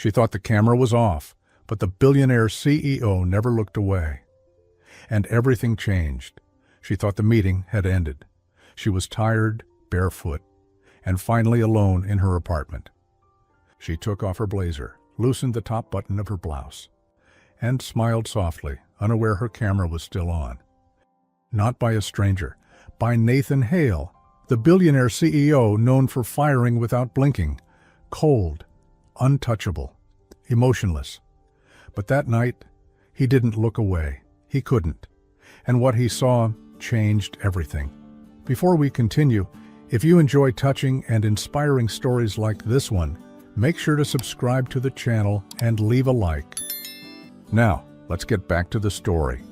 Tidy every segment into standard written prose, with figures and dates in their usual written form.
She thought the camera was off, but the billionaire CEO never looked away. And everything changed. She thought the meeting had ended. She was tired, barefoot, and finally alone in her apartment. She took off her blazer, loosened the top button of her blouse, and smiled softly, unaware her camera was still on. Not by a stranger, by Nathan Hale, the billionaire CEO known for firing without blinking, cold, untouchable, emotionless. But that night, he didn't look away. He couldn't. And what he saw changed everything. Before we continue, if you enjoy touching and inspiring stories like this one, make sure to subscribe to the channel and leave a like. Now, let's get back to the story.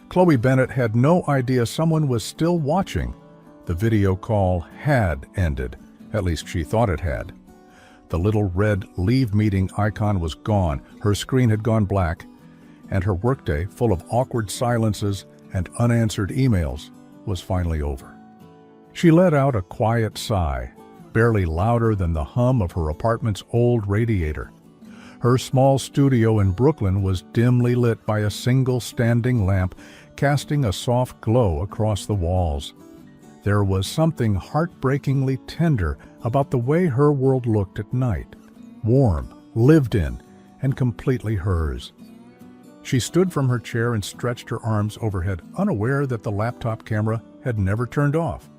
Chloe Bennet had no idea someone was still watching. The video call had ended. At least she thought it had. The little red leave meeting icon was gone, her screen had gone black, and her workday, full of awkward silences and unanswered emails, was finally over. She let out a quiet sigh, barely louder than the hum of her apartment's old radiator. Her small studio in Brooklyn was dimly lit by a single standing lamp, casting a soft glow across the walls. There was something heartbreakingly tender about the way her world looked at night, warm, lived in, and completely hers. She stood from her chair and stretched her arms overhead, unaware that the laptop camera had never turned off,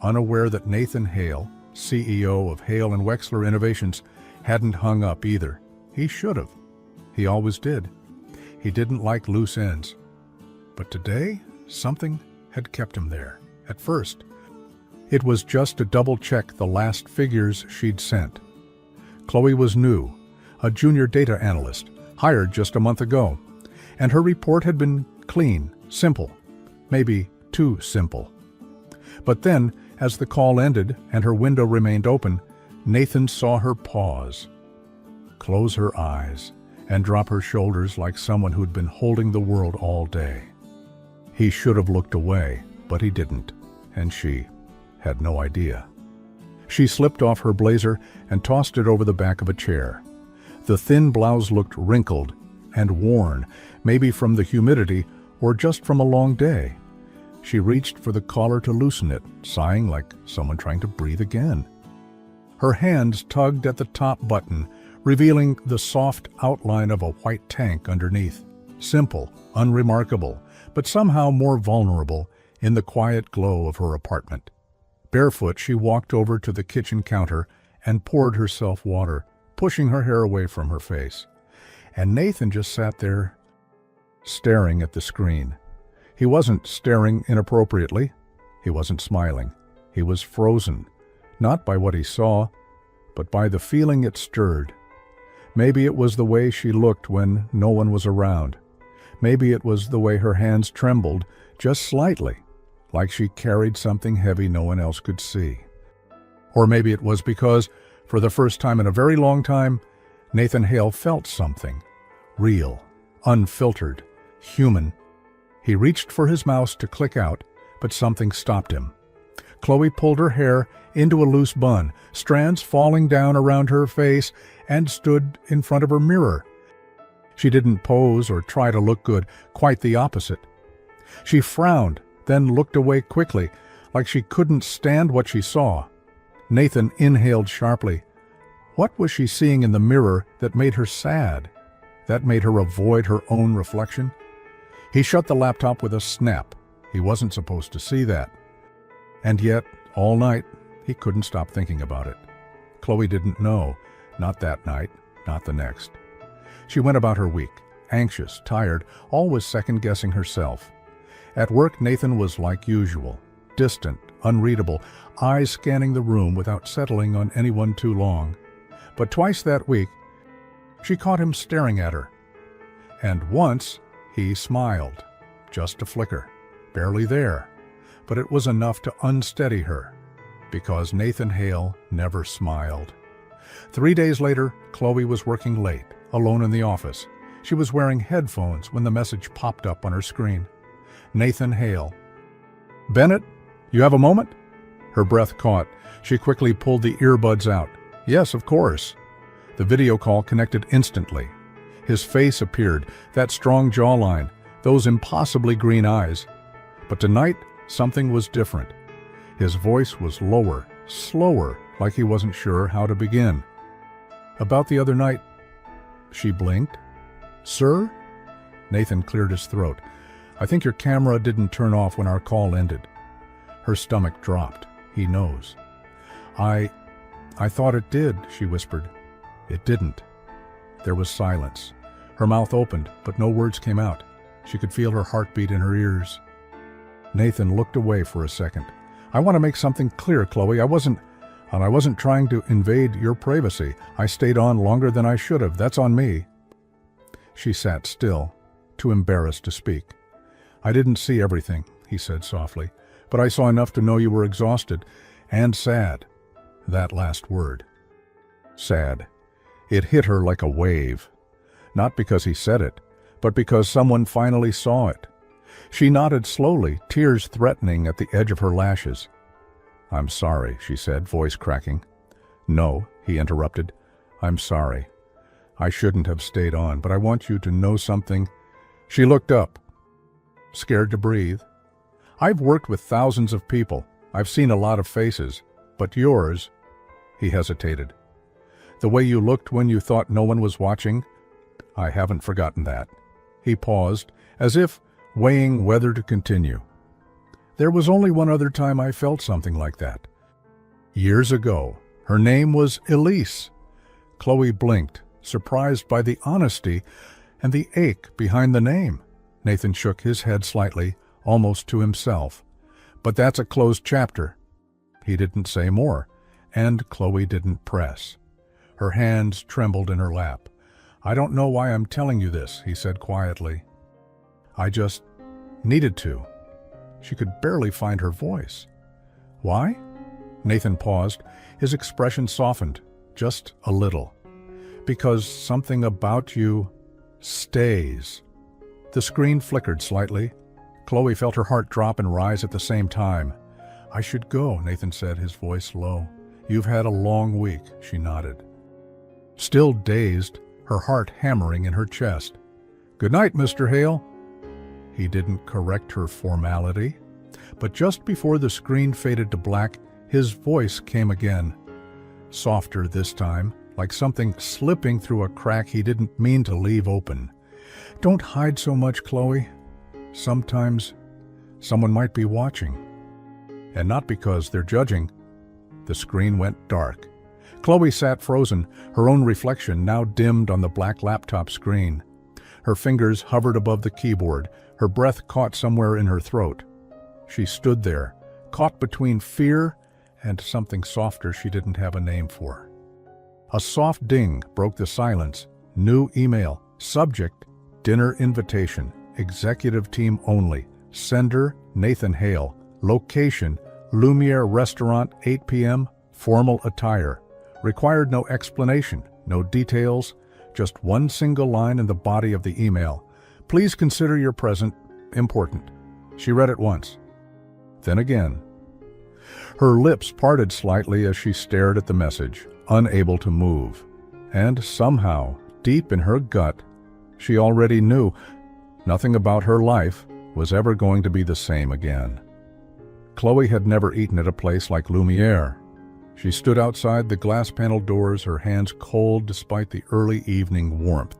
unaware that Nathan Hale, CEO of Hale & Wexler Innovations, hadn't hung up either. He should have. He always did. He didn't like loose ends. But today, something had kept him there. At first, it was just to double-check the last figures she'd sent. Chloe was new, a junior data analyst, hired just a month ago, and her report had been clean, simple, maybe too simple. But then, as the call ended and her window remained open, Nathan saw her pause, close her eyes, and drop her shoulders like someone who'd been holding the world all day. He should have looked away, but he didn't, and she had no idea. She slipped off her blazer and tossed it over the back of a chair. The thin blouse looked wrinkled and worn, maybe from the humidity or just from a long day. She reached for the collar to loosen it, sighing like someone trying to breathe again. Her hands tugged at the top button, revealing the soft outline of a white tank underneath. Simple, unremarkable, but somehow more vulnerable in the quiet glow of her apartment. Barefoot, she walked over to the kitchen counter and poured herself water, pushing her hair away from her face. And Nathan just sat there, staring at the screen. He wasn't staring inappropriately. He wasn't smiling. He was frozen, not by what he saw, but by the feeling it stirred. Maybe it was the way she looked when no one was around. Maybe it was the way her hands trembled, just slightly, like she carried something heavy no one else could see. Or maybe it was because, for the first time in a very long time, Nathan Hale felt something. Real, unfiltered, human. He reached for his mouse to click out, but something stopped him. Chloe pulled her hair into a loose bun, strands falling down around her face, and stood in front of her mirror. She didn't pose or try to look good, quite the opposite. She frowned, then looked away quickly, like she couldn't stand what she saw. Nathan inhaled sharply. What was she seeing in the mirror that made her sad? That made her avoid her own reflection? He shut the laptop with a snap. He wasn't supposed to see that. And yet, all night, he couldn't stop thinking about it. Chloe didn't know, not that night, not the next. She went about her week, anxious, tired, always second-guessing herself. At work, Nathan was like usual, distant, unreadable, eyes scanning the room without settling on anyone too long. But twice that week, she caught him staring at her. And once, he smiled, just a flicker, barely there. But it was enough to unsteady her, because Nathan Hale never smiled. 3 days later, Chloe was working late, alone in the office. She was wearing headphones when the message popped up on her screen. Nathan Hale. "Bennett, you have a moment?" Her breath caught. She quickly pulled the earbuds out. "Yes, of course." The video call connected instantly. His face appeared, that strong jawline, those impossibly green eyes. But tonight, something was different. His voice was lower, slower, like he wasn't sure how to begin. "About the other night." She blinked. "Sir?" Nathan cleared his throat. "I think your camera didn't turn off when our call ended." Her stomach dropped. He knows. I thought it did," she whispered. "It didn't." There was silence. Her mouth opened, but no words came out. She could feel her heartbeat in her ears. Nathan looked away for a second. "I want to make something clear, Chloe. I wasn't trying to invade your privacy. I stayed on longer than I should have. That's on me." She sat still, too embarrassed to speak. "I didn't see everything," he said softly, "but I saw enough to know you were exhausted and sad." That last word. Sad. It hit her like a wave. Not because he said it, but because someone finally saw it. She nodded slowly, tears threatening at the edge of her lashes. "I'm sorry," she said, voice cracking. "No," he interrupted. "I'm sorry. I shouldn't have stayed on, but I want you to know something." She looked up, scared to breathe. "I've worked with thousands of people. I've seen a lot of faces. But yours," he hesitated. "The way you looked when you thought no one was watching, I haven't forgotten that." He paused, as if weighing whether to continue. "There was only one other time I felt something like that. Years ago. Her name was Elise." Chloe blinked, surprised by the honesty and the ache behind the name. Nathan shook his head slightly, almost to himself. "But that's a closed chapter." He didn't say more, and Chloe didn't press. Her hands trembled in her lap. "I don't know why I'm telling you this," he said quietly. "I just needed to." She could barely find her voice. "Why?" Nathan paused. His expression softened, just a little. "Because something about you stays." The screen flickered slightly. Chloe felt her heart drop and rise at the same time. "I should go," Nathan said, his voice low. "You've had a long week," she nodded. Still dazed, her heart hammering in her chest. "Good night, Mr. Hale." He didn't correct her formality, but just before the screen faded to black, his voice came again. Softer this time, like something slipping through a crack he didn't mean to leave open. "Don't hide so much, Chloe. Sometimes someone might be watching. And not because they're judging." The screen went dark. Chloe sat frozen, her own reflection now dimmed on the black laptop screen. Her fingers hovered above the keyboard, her breath caught somewhere in her throat. She stood there, caught between fear and something softer she didn't have a name for. A soft ding broke the silence. New email. Subject: dinner invitation. Executive team only. Sender: Nathan Hale. Location: Lumiere Restaurant, 8 p.m. Formal attire. Required no explanation, no details, just one single line in the body of the email. "Please consider your present important." She read it once. Then again. Her lips parted slightly as she stared at the message, unable to move. And somehow, deep in her gut, she already knew nothing about her life was ever going to be the same again. Chloe had never eaten at a place like Lumiere. She stood outside the glass-paneled doors, her hands cold despite the early evening warmth.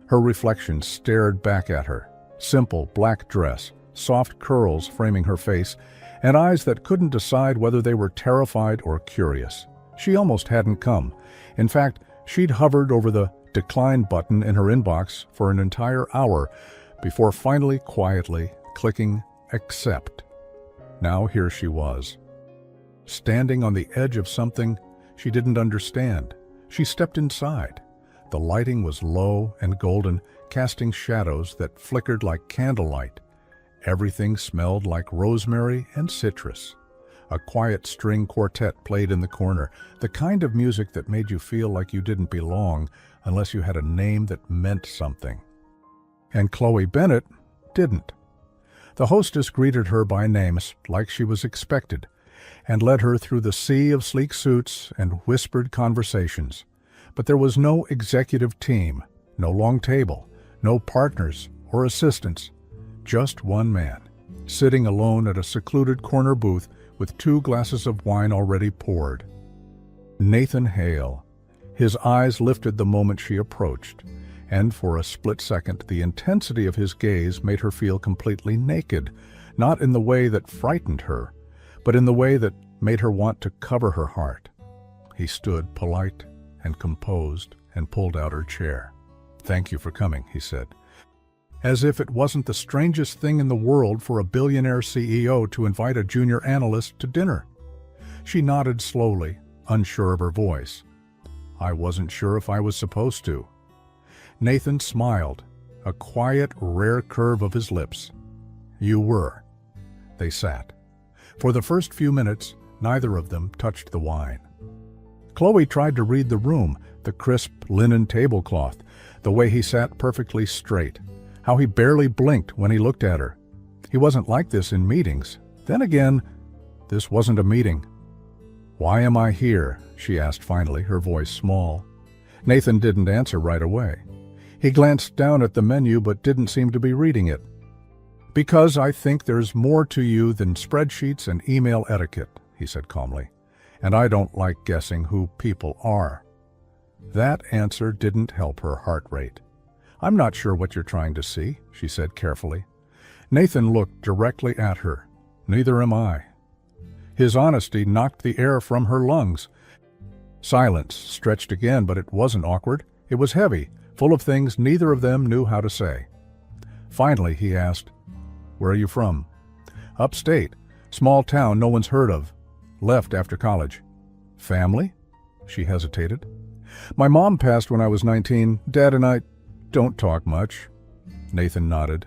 Her reflection stared back at her. Simple black dress, soft curls framing her face, and eyes that couldn't decide whether they were terrified or curious. She almost hadn't come. In fact, she'd hovered over the decline button in her inbox for an entire hour before finally quietly clicking accept. Now here she was, standing on the edge of something she didn't understand. She stepped inside. The lighting was low and golden, casting shadows that flickered like candlelight. Everything smelled like rosemary and citrus. A quiet string quartet played in the corner, the kind of music that made you feel like you didn't belong unless you had a name that meant something. And Chloe Bennett didn't. The hostess greeted her by name like she was expected, and led her through the sea of sleek suits and whispered conversations. But there was no executive team, no long table, no partners or assistants, just one man, sitting alone at a secluded corner booth with 2 glasses of wine already poured. Nathan Hale. His eyes lifted the moment she approached, and for a split second the intensity of his gaze made her feel completely naked, not in the way that frightened her, but in the way that made her want to cover her heart. He stood polite and composed and pulled out her chair. "Thank you for coming," he said, as if it wasn't the strangest thing in the world for a billionaire CEO to invite a junior analyst to dinner. She nodded slowly, unsure of her voice. "I wasn't sure if I was supposed to." Nathan smiled, a quiet, rare curve of his lips. "You were." They sat. For the first few minutes, neither of them touched the wine. Chloe tried to read the room, the crisp linen tablecloth, the way he sat perfectly straight, how he barely blinked when he looked at her. He wasn't like this in meetings. Then again, this wasn't a meeting. "Why am I here?" she asked finally, her voice small. Nathan didn't answer right away. He glanced down at the menu but didn't seem to be reading it. "Because I think there's more to you than spreadsheets and email etiquette," he said calmly, "and I don't like guessing who people are." That answer didn't help her heart rate. "I'm not sure what you're trying to see," she said carefully. Nathan looked directly at her. "Neither am I." His honesty knocked the air from her lungs. Silence stretched again, but it wasn't awkward. It was heavy, full of things neither of them knew how to say. Finally, he asked, "Where are you from?" "Upstate. Small town no one's heard of. Left after college." "Family?" She hesitated. "My mom passed when I was 19. Dad and I don't talk much." Nathan nodded,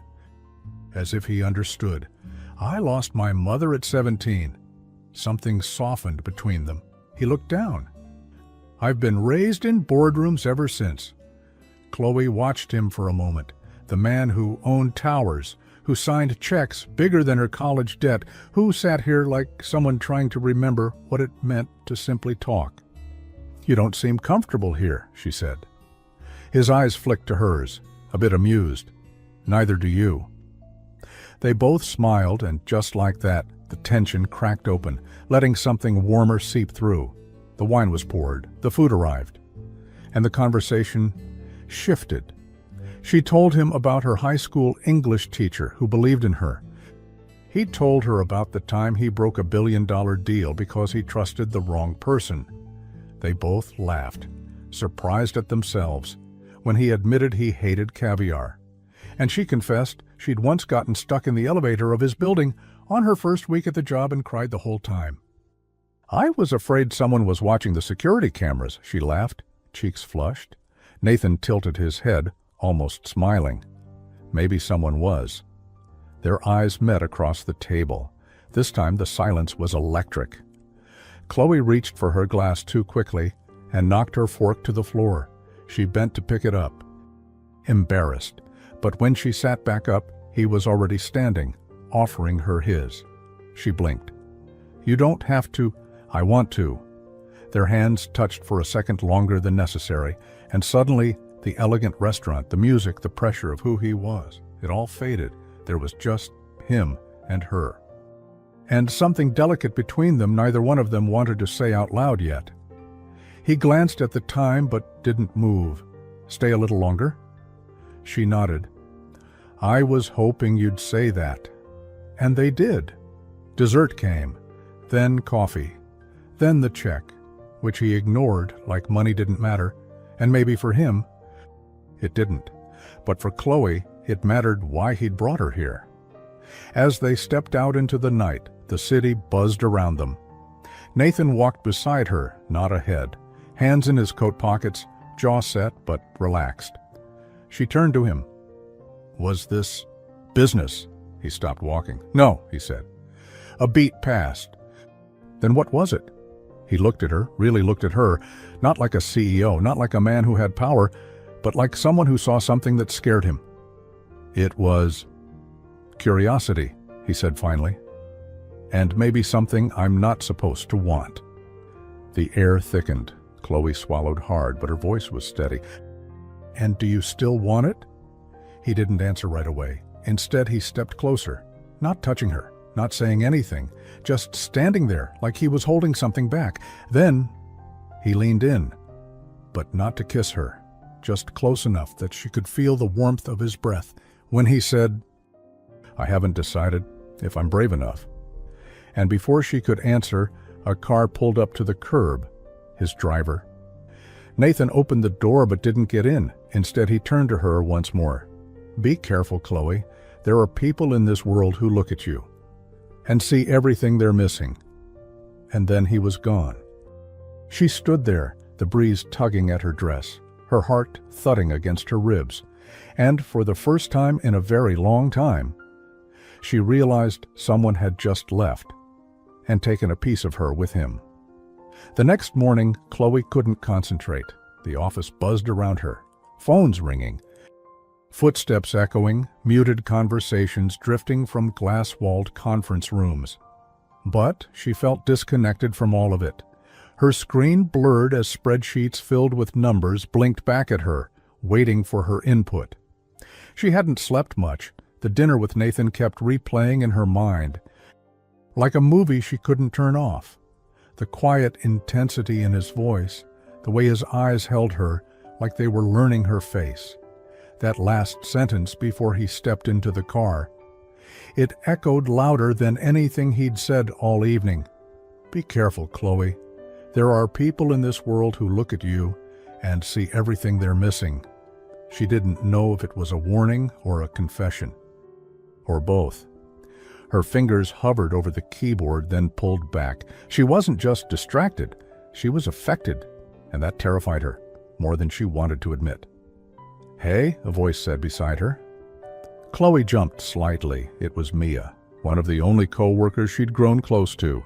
as if he understood. "I lost my mother at 17. Something softened between them. He looked down. "I've been raised in boardrooms ever since." Chloe watched him for a moment, the man who owned towers, who signed checks bigger than her college debt, who sat here like someone trying to remember what it meant to simply talk. "You don't seem comfortable here," she said. His eyes flicked to hers, a bit amused. "Neither do you." They both smiled, and just like that, the tension cracked open, letting something warmer seep through. The wine was poured, the food arrived, and the conversation shifted. She told him about her high school English teacher who believed in her. He told her about the time he broke a $1 billion deal because he trusted the wrong person. They both laughed, surprised at themselves, when he admitted he hated caviar. And she confessed she'd once gotten stuck in the elevator of his building on her first week at the job and cried the whole time. "I was afraid someone was watching the security cameras," she laughed, cheeks flushed. Nathan tilted his head, almost smiling. Maybe someone was. Their eyes met across the table. This time the silence was electric. Chloe reached for her glass too quickly and knocked her fork to the floor. She bent to pick it up, embarrassed. But when she sat back up, he was already standing, offering her his. She blinked. "You don't have to." "I want to." Their hands touched for a second longer than necessary, and suddenly the elegant restaurant, the music, the pressure of who he was, it all faded. There was just him and her. And something delicate between them neither one of them wanted to say out loud yet. He glanced at the time but didn't move. "Stay a little longer?" She nodded. "I was hoping you'd say that." And they did. Dessert came, then coffee, then the check, which he ignored like money didn't matter, and maybe for him, it didn't. But for Chloe, it mattered why he'd brought her here. As they stepped out into the night, the city buzzed around them. Nathan walked beside her, not ahead, hands in his coat pockets, jaw set but relaxed. She turned to him. "Was this business?" He stopped walking. "No," he said. A beat passed. "Then what was it?" He looked at her, really looked at her, not like a CEO, not like a man who had power, but like someone who saw something that scared him. "It was curiosity," he said finally. "And maybe something I'm not supposed to want." The air thickened. Chloe swallowed hard, but her voice was steady. "And do you still want it?" He didn't answer right away. Instead, he stepped closer, not touching her, not saying anything, just standing there like he was holding something back. Then he leaned in, but not to kiss her, just close enough that she could feel the warmth of his breath when he said, "I haven't decided if I'm brave enough." And before she could answer, a car pulled up to the curb, his driver. Nathan opened the door but didn't get in. Instead, he turned to her once more. "Be careful, Chloe. There are people in this world who look at you and see everything they're missing." And then he was gone. She stood there, the breeze tugging at her dress, her heart thudding against her ribs, and for the first time in a very long time, she realized someone had just left and taken a piece of her with him. The next morning, Chloe couldn't concentrate. The office buzzed around her, phones ringing, footsteps echoing, muted conversations drifting from glass-walled conference rooms. But she felt disconnected from all of it. Her screen blurred as spreadsheets filled with numbers blinked back at her, waiting for her input. She hadn't slept much. The dinner with Nathan kept replaying in her mind, like a movie she couldn't turn off. The quiet intensity in his voice, the way his eyes held her like they were learning her face. That last sentence before he stepped into the car. It echoed louder than anything he'd said all evening. "Be careful, Chloe. There are people in this world who look at you and see everything they're missing." She didn't know if it was a warning or a confession, or both. Her fingers hovered over the keyboard, then pulled back. She wasn't just distracted, she was affected, and that terrified her more than she wanted to admit. "Hey," a voice said beside her. Chloe jumped slightly. It was Mia, one of the only co-workers she'd grown close to,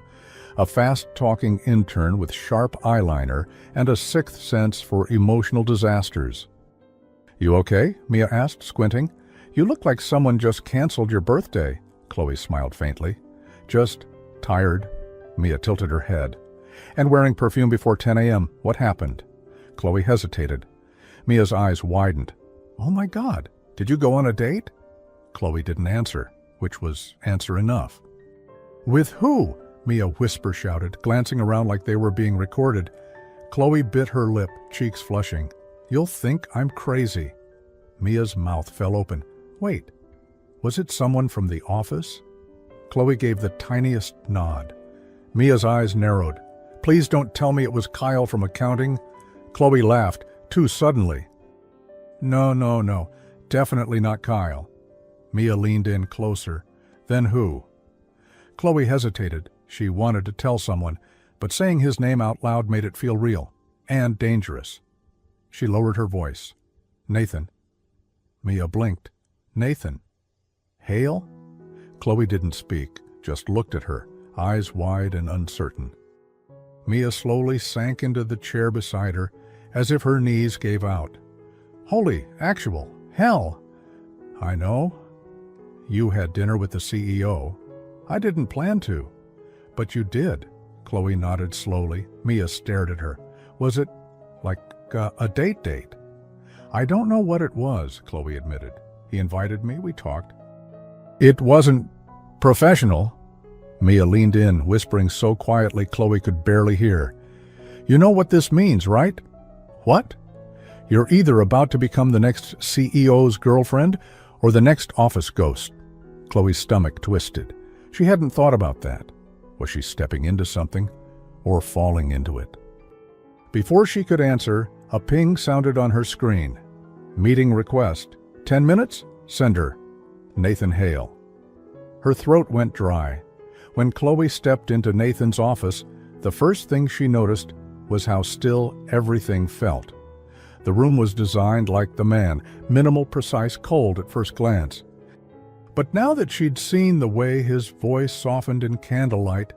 a fast-talking intern with sharp eyeliner and a sixth sense for emotional disasters. "You okay?" Mia asked, squinting. "You look like someone just canceled your birthday." Chloe smiled faintly. "Just tired." Mia tilted her head. "And wearing perfume before 10 a.m. What happened?" Chloe hesitated. Mia's eyes widened. "Oh my God, did you go on a date?" Chloe didn't answer, which was answer enough. "With who?" Mia whisper shouted, glancing around like they were being recorded. Chloe bit her lip, cheeks flushing. "You'll think I'm crazy." Mia's mouth fell open. "Wait, was it someone from the office?" Chloe gave the tiniest nod. Mia's eyes narrowed. "Please don't tell me it was Kyle from accounting." Chloe laughed, too suddenly. No, definitely not Kyle." Mia leaned in closer. "Then who?" Chloe hesitated. She wanted to tell someone, but saying his name out loud made it feel real and dangerous. She lowered her voice. "Nathan." Mia blinked. "Nathan? Hale?" Chloe didn't speak, just looked at her, eyes wide and uncertain. Mia slowly sank into the chair beside her, as if her knees gave out. "Holy, actual, hell!" "I know. You had dinner with the CEO. I didn't plan to." "But you did." Chloe nodded slowly. Mia stared at her. "Was it like a date?" "I don't know what it was," Chloe admitted. "He invited me, we talked." "It wasn't professional." Mia leaned in, whispering so quietly Chloe could barely hear. "You know what this means, right?" "What?" "You're either about to become the next CEO's girlfriend or the next office ghost." Chloe's stomach twisted. She hadn't thought about that. Was she stepping into something or falling into it? Before she could answer, a ping sounded on her screen. "Meeting request. 10 minutes? Send her. Nathan Hale." Her throat went dry. When Chloe stepped into Nathan's office, the first thing she noticed was how still everything felt. The room was designed like the man, minimal, precise, cold at first glance. But now that she'd seen the way his voice softened in candlelight,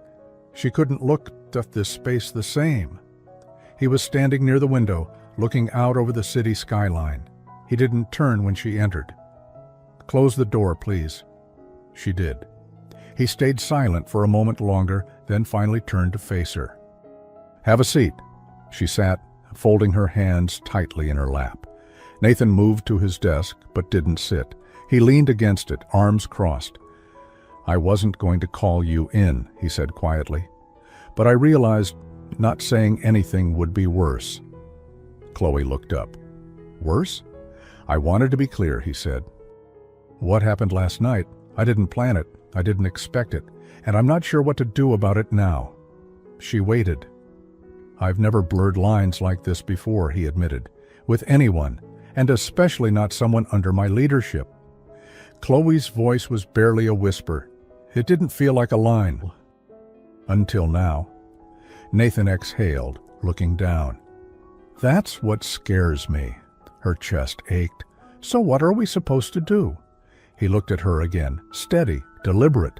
she couldn't look at this space the same. He was standing near the window, looking out over the city skyline. He didn't turn when she entered. "Close the door, please." She did. He stayed silent for a moment longer, then finally turned to face her. "Have a seat." She sat, folding her hands tightly in her lap. Nathan moved to his desk, but didn't sit. He leaned against it, arms crossed. "I wasn't going to call you in," he said quietly. "But I realized not saying anything would be worse." Chloe looked up. "Worse?" "I wanted to be clear," he said. "What happened last night? I didn't plan it. I didn't expect it. And I'm not sure what to do about it now." She waited. "I've never blurred lines like this before," he admitted, "with anyone, and especially not someone under my leadership." Chloe's voice was barely a whisper. It didn't feel like a line. Until now. Nathan exhaled, looking down. "That's what scares me." Her chest ached. "So what are we supposed to do?" He looked at her again, steady, deliberate.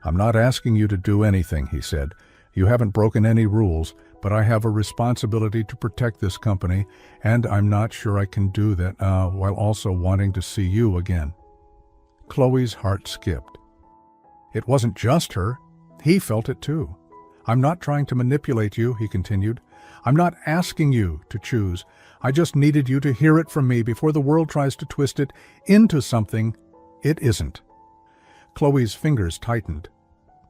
"I'm not asking you to do anything," he said. "You haven't broken any rules, but I have a responsibility to protect this company, and I'm not sure I can do that while also wanting to see you again." Chloe's heart skipped. It wasn't just her. He felt it too. "I'm not trying to manipulate you," he continued. "I'm not asking you to choose. I just needed you to hear it from me before the world tries to twist it into something it isn't." Chloe's fingers tightened.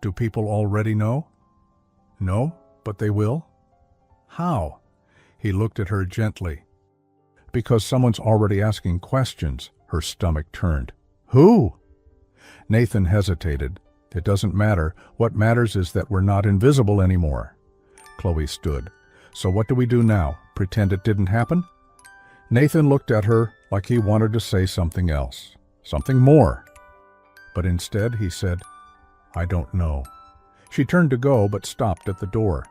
"Do people already know?" "No, but they will." "How?" He looked at her gently. "Because someone's already asking questions." Her stomach turned. "Who?" Nathan hesitated. "It doesn't matter. What matters is that we're not invisible anymore." Chloe stood. "So what do we do now? Pretend it didn't happen?" Nathan looked at her like he wanted to say something else. Something more. But instead he said, "I don't know." She turned to go, but stopped at the door.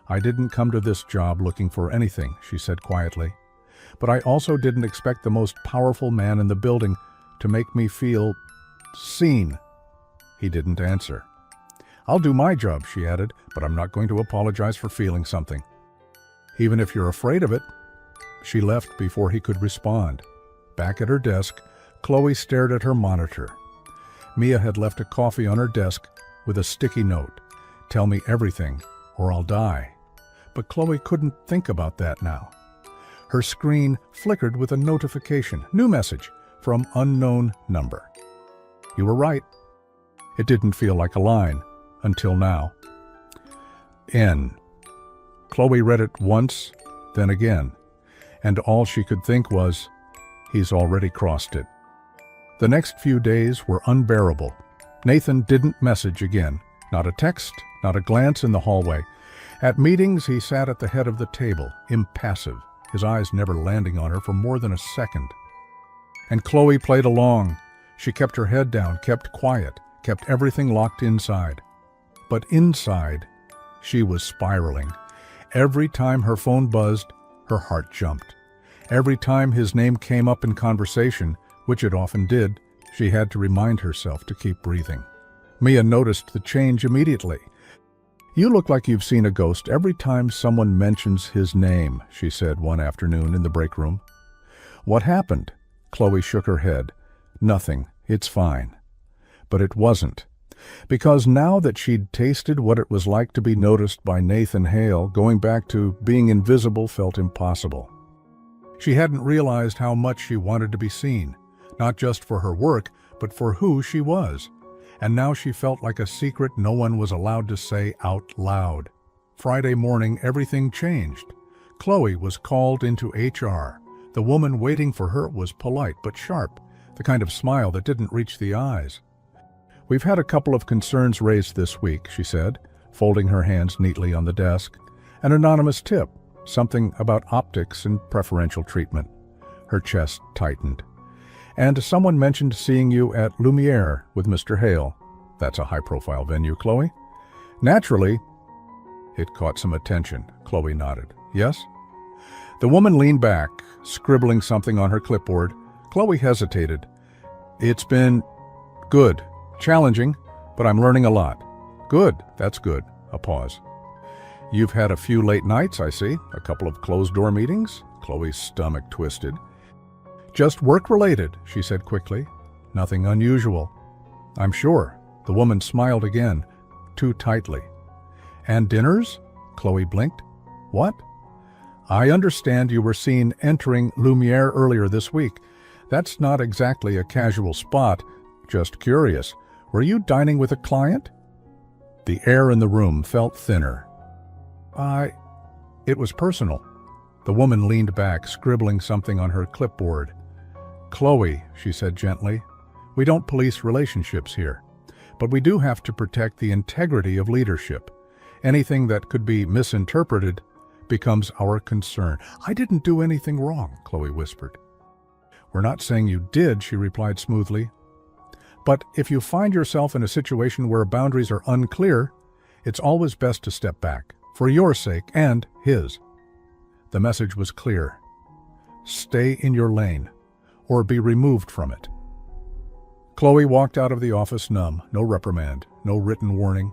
"I didn't come to this job looking for anything," she said quietly. "But I also didn't expect the most powerful man in the building to make me feel seen." He didn't answer. "I'll do my job," she added, "but I'm not going to apologize for feeling something." "Even if you're afraid of it." She left before he could respond. Back at her desk, Chloe stared at her monitor. Mia had left a coffee on her desk with a sticky note. "Tell me everything, or I'll die." But Chloe couldn't think about that now. Her screen flickered with a notification. New message from unknown number. "You were right." It didn't feel like a line, until now. N. Chloe read it once, then again, and all she could think was, he's already crossed it. The next few days were unbearable. Nathan didn't message again. Not a text, not a glance in the hallway. At meetings, he sat at the head of the table, impassive, his eyes never landing on her for more than a second. And Chloe played along. She kept her head down, kept quiet, kept everything locked inside. But inside, she was spiraling. Every time her phone buzzed, her heart jumped. Every time his name came up in conversation, which it often did, she had to remind herself to keep breathing. Mia noticed the change immediately. "You look like you've seen a ghost every time someone mentions his name," she said one afternoon in the break room. "What happened?" Chloe shook her head. "Nothing. It's fine." But it wasn't. Because now that she'd tasted what it was like to be noticed by Nathan Hale, going back to being invisible felt impossible. She hadn't realized how much she wanted to be seen, not just for her work, but for who she was. And now she felt like a secret no one was allowed to say out loud. Friday morning, everything changed. Chloe was called into HR. The woman waiting for her was polite but sharp, the kind of smile that didn't reach the eyes. "We've had a couple of concerns raised this week," she said, folding her hands neatly on the desk. "An anonymous tip, something about optics and preferential treatment." Her chest tightened. "And someone mentioned seeing you at Lumiere with Mr. Hale." "That's a high-profile venue, Chloe." "Naturally." It caught some attention. Chloe nodded. "Yes?" The woman leaned back, scribbling something on her clipboard. Chloe hesitated. "It's been good. Challenging, but I'm learning a lot." "Good, that's good." A pause. "You've had a few late nights, I see. A couple of closed-door meetings?" Chloe's stomach twisted. "Just work-related," she said quickly. "Nothing unusual." "I'm sure." The woman smiled again, too tightly. "And dinners?" Chloe blinked. "What?" I understand you were seen entering Lumiere earlier this week. That's not exactly a casual spot. Just curious. Were you dining with a client? The air in the room felt thinner. It was personal. The woman leaned back, scribbling something on her clipboard. Chloe, she said gently, we don't police relationships here, but we do have to protect the integrity of leadership. Anything that could be misinterpreted becomes our concern. I didn't do anything wrong, Chloe whispered. We're not saying you did, she replied smoothly. But if you find yourself in a situation where boundaries are unclear, it's always best to step back, for your sake and his. The message was clear. Stay in your lane, or be removed from it. Chloe walked out of the office numb, no reprimand, no written warning.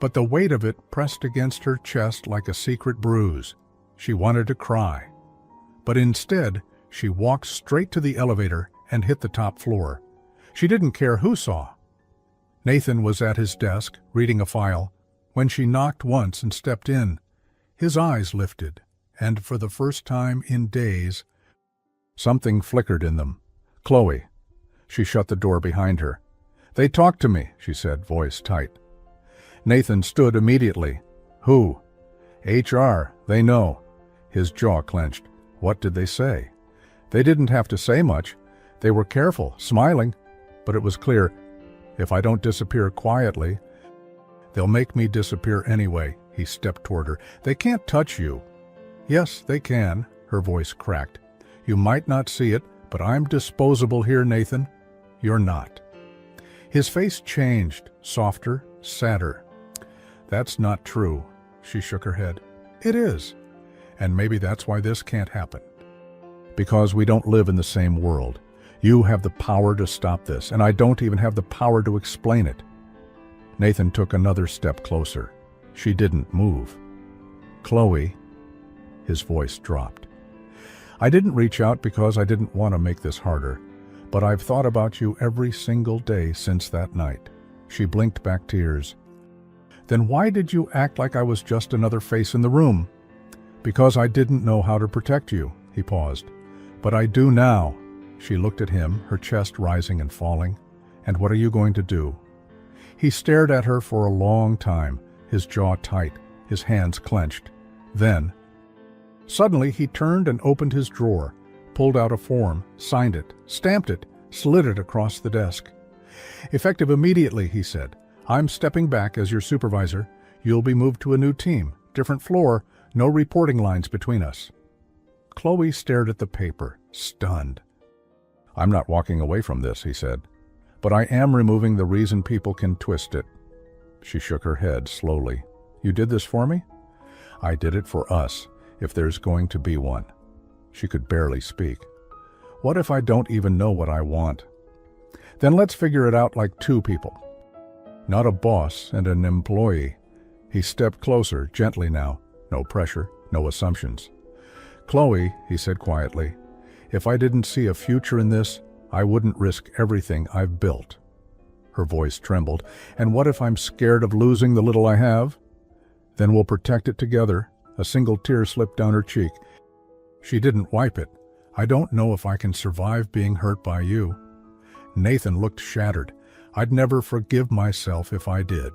But the weight of it pressed against her chest like a secret bruise. She wanted to cry. But instead, she walked straight to the elevator and hit the top floor. She didn't care who saw. Nathan was at his desk, reading a file, when she knocked once and stepped in. His eyes lifted, and for the first time in days, something flickered in them. Chloe. She shut the door behind her. They talked to me, she said, voice tight. Nathan stood immediately. Who? HR. They know. His jaw clenched. What did they say? They didn't have to say much. They were careful, smiling. But it was clear, if I don't disappear quietly, they'll make me disappear anyway. He stepped toward her. They can't touch you. Yes, they can, her voice cracked. You might not see it, but I'm disposable here, Nathan. You're not. His face changed, softer, sadder. That's not true, she shook her head. It is. And maybe that's why this can't happen. Because we don't live in the same world. You have the power to stop this, and I don't even have the power to explain it. Nathan took another step closer. She didn't move. Chloe, his voice dropped. I didn't reach out because I didn't want to make this harder, but I've thought about you every single day since that night. She blinked back tears. Then why did you act like I was just another face in the room? Because I didn't know how to protect you, he paused. But I do now. She looked at him, her chest rising and falling. And what are you going to do? He stared at her for a long time, his jaw tight, his hands clenched. Then, suddenly he turned and opened his drawer, pulled out a form, signed it, stamped it, slid it across the desk. Effective immediately, he said. I'm stepping back as your supervisor. You'll be moved to a new team, different floor, no reporting lines between us. Chloe stared at the paper, stunned. I'm not walking away from this, he said, but I am removing the reason people can twist it. She shook her head slowly. You did this for me? I did it for us, if there's going to be one. She could barely speak. What if I don't even know what I want? Then let's figure it out like two people. Not a boss and an employee. He stepped closer, gently now. No pressure, no assumptions. Chloe, he said quietly, if I didn't see a future in this, I wouldn't risk everything I've built. Her voice trembled. And what if I'm scared of losing the little I have? Then we'll protect it together. A single tear slipped down her cheek. She didn't wipe it. I don't know if I can survive being hurt by you. Nathan looked shattered. I'd never forgive myself if I did.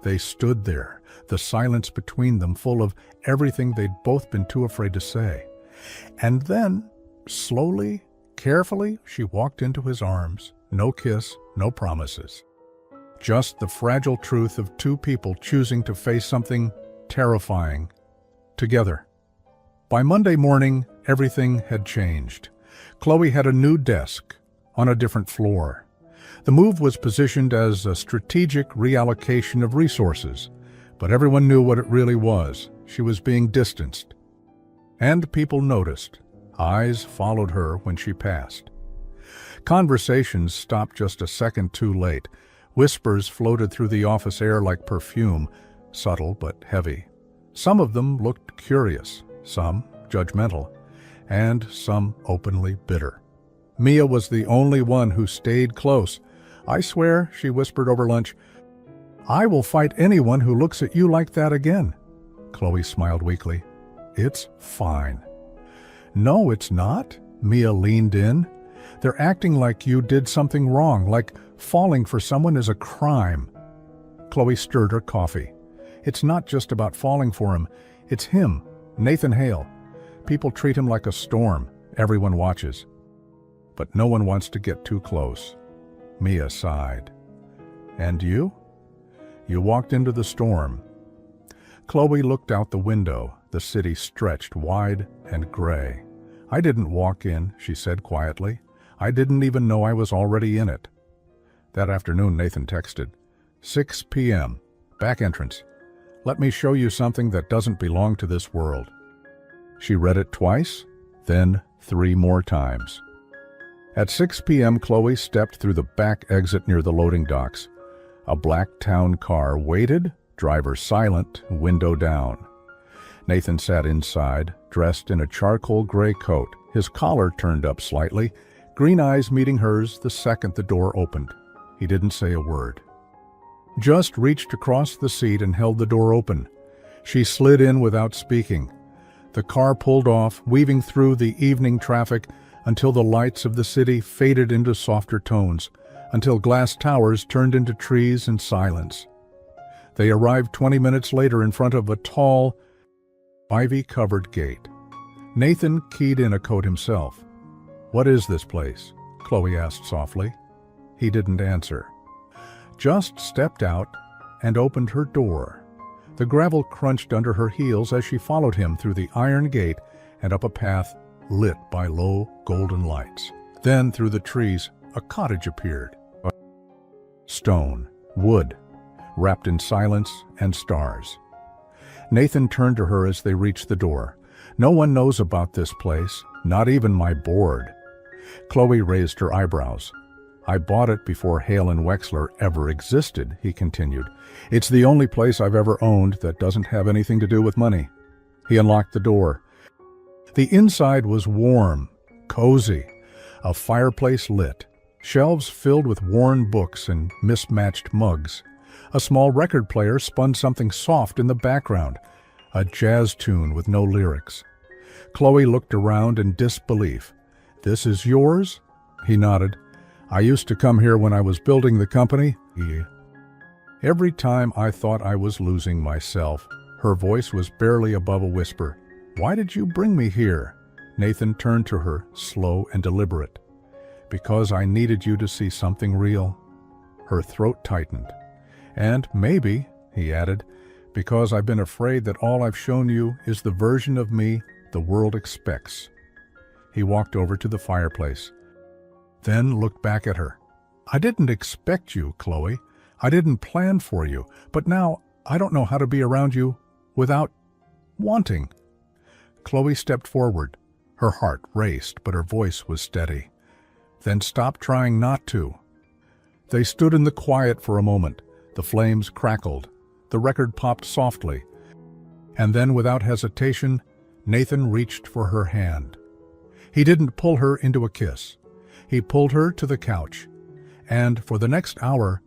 They stood there, the silence between them full of everything they'd both been too afraid to say. And then, slowly, carefully, she walked into his arms. No kiss, no promises. Just the fragile truth of two people choosing to face something terrifying together. By Monday morning, everything had changed. Chloe had a new desk on a different floor. The move was positioned as a strategic reallocation of resources, but everyone knew what it really was. She was being distanced. And people noticed. Eyes followed her when she passed. Conversations stopped just a second too late. Whispers floated through the office air like perfume, subtle but heavy. Some of them looked curious, some judgmental, and some openly bitter. Mia was the only one who stayed close. I swear, she whispered over lunch, I will fight anyone who looks at you like that again. Chloe smiled weakly. It's fine." "No, it's not." Mia leaned in. "They're acting like you did something wrong, like falling for someone is a crime." Chloe stirred her coffee. "It's not just about falling for him. It's him, Nathan Hale. People treat him like a storm. Everyone watches. But no one wants to get too close." Mia sighed. "And you?" "You walked into the storm." Chloe looked out the window. The city stretched wide and gray. "I didn't walk in," she said quietly. "I didn't even know I was already in it." That afternoon, Nathan texted, 6 p.m., back entrance. "Let me show you something that doesn't belong to this world." She read it twice, then 3 more times. At 6 p.m., Chloe stepped through the back exit near the loading docks. A black town car waited, driver silent, window down. Nathan sat inside, dressed in a charcoal gray coat, his collar turned up slightly, green eyes meeting hers the second the door opened. He didn't say a word. Just reached across the seat and held the door open. She slid in without speaking. The car pulled off, weaving through the evening traffic until the lights of the city faded into softer tones, until glass towers turned into trees and silence. They arrived 20 minutes later in front of a tall, ivy-covered gate. Nathan keyed in a code himself. "What is this place?" Chloe asked softly. He didn't answer. Just stepped out and opened her door. The gravel crunched under her heels as she followed him through the iron gate and up a path lit by low golden lights. Then, through the trees, a cottage appeared. Stone, wood, wrapped in silence and stars. Nathan turned to her as they reached the door. "No one knows about this place, not even my board." Chloe raised her eyebrows. "I bought it before Hale and Wexler ever existed," he continued. "It's the only place I've ever owned that doesn't have anything to do with money." He unlocked the door. The inside was warm, cozy, a fireplace lit, shelves filled with worn books and mismatched mugs. A small record player spun something soft in the background, a jazz tune with no lyrics. Chloe looked around in disbelief. "This is yours?" He nodded. "I used to come here when I was building the company." Every time I thought I was losing myself. Her voice was barely above a whisper. "Why did you bring me here?" Nathan turned to her, slow and deliberate. "Because I needed you to see something real." Her throat tightened. "And maybe," he added, "because I've been afraid that all I've shown you is the version of me the world expects." He walked over to the fireplace, then looked back at her. "I didn't expect you, Chloe. I didn't plan for you, but now I don't know how to be around you without wanting." Chloe stepped forward. Her heart raced, but her voice was steady. Then stopped trying not to. They stood in the quiet for a moment. The flames crackled. The record popped softly. And then, without hesitation, Nathan reached for her hand. He didn't pull her into a kiss. He pulled her to the couch. And for the next hour,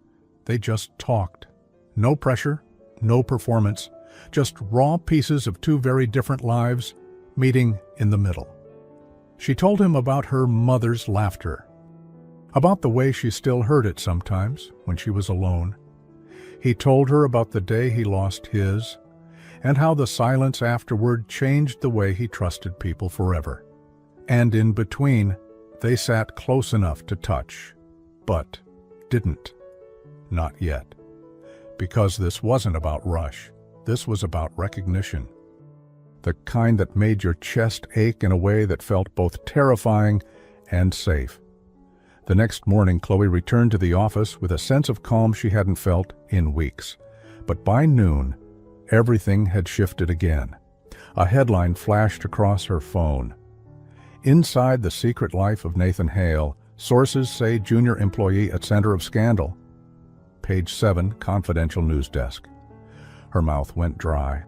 they just talked. No pressure, no performance, just raw pieces of 2 very different lives meeting in the middle. She told him about her mother's laughter, about the way she still heard it sometimes when she was alone. He told her about the day he lost his, and how the silence afterward changed the way he trusted people forever. And in between, they sat close enough to touch, but didn't. Not yet. Because this wasn't about rush. This was about recognition. The kind that made your chest ache in a way that felt both terrifying and safe. The next morning, Chloe returned to the office with a sense of calm she hadn't felt in weeks. But by noon, everything had shifted again. A headline flashed across her phone. "Inside the Secret Life of Nathan Hale, Sources Say Junior Employee at Center of Scandal." Page 7, Confidential News Desk. Her mouth went dry.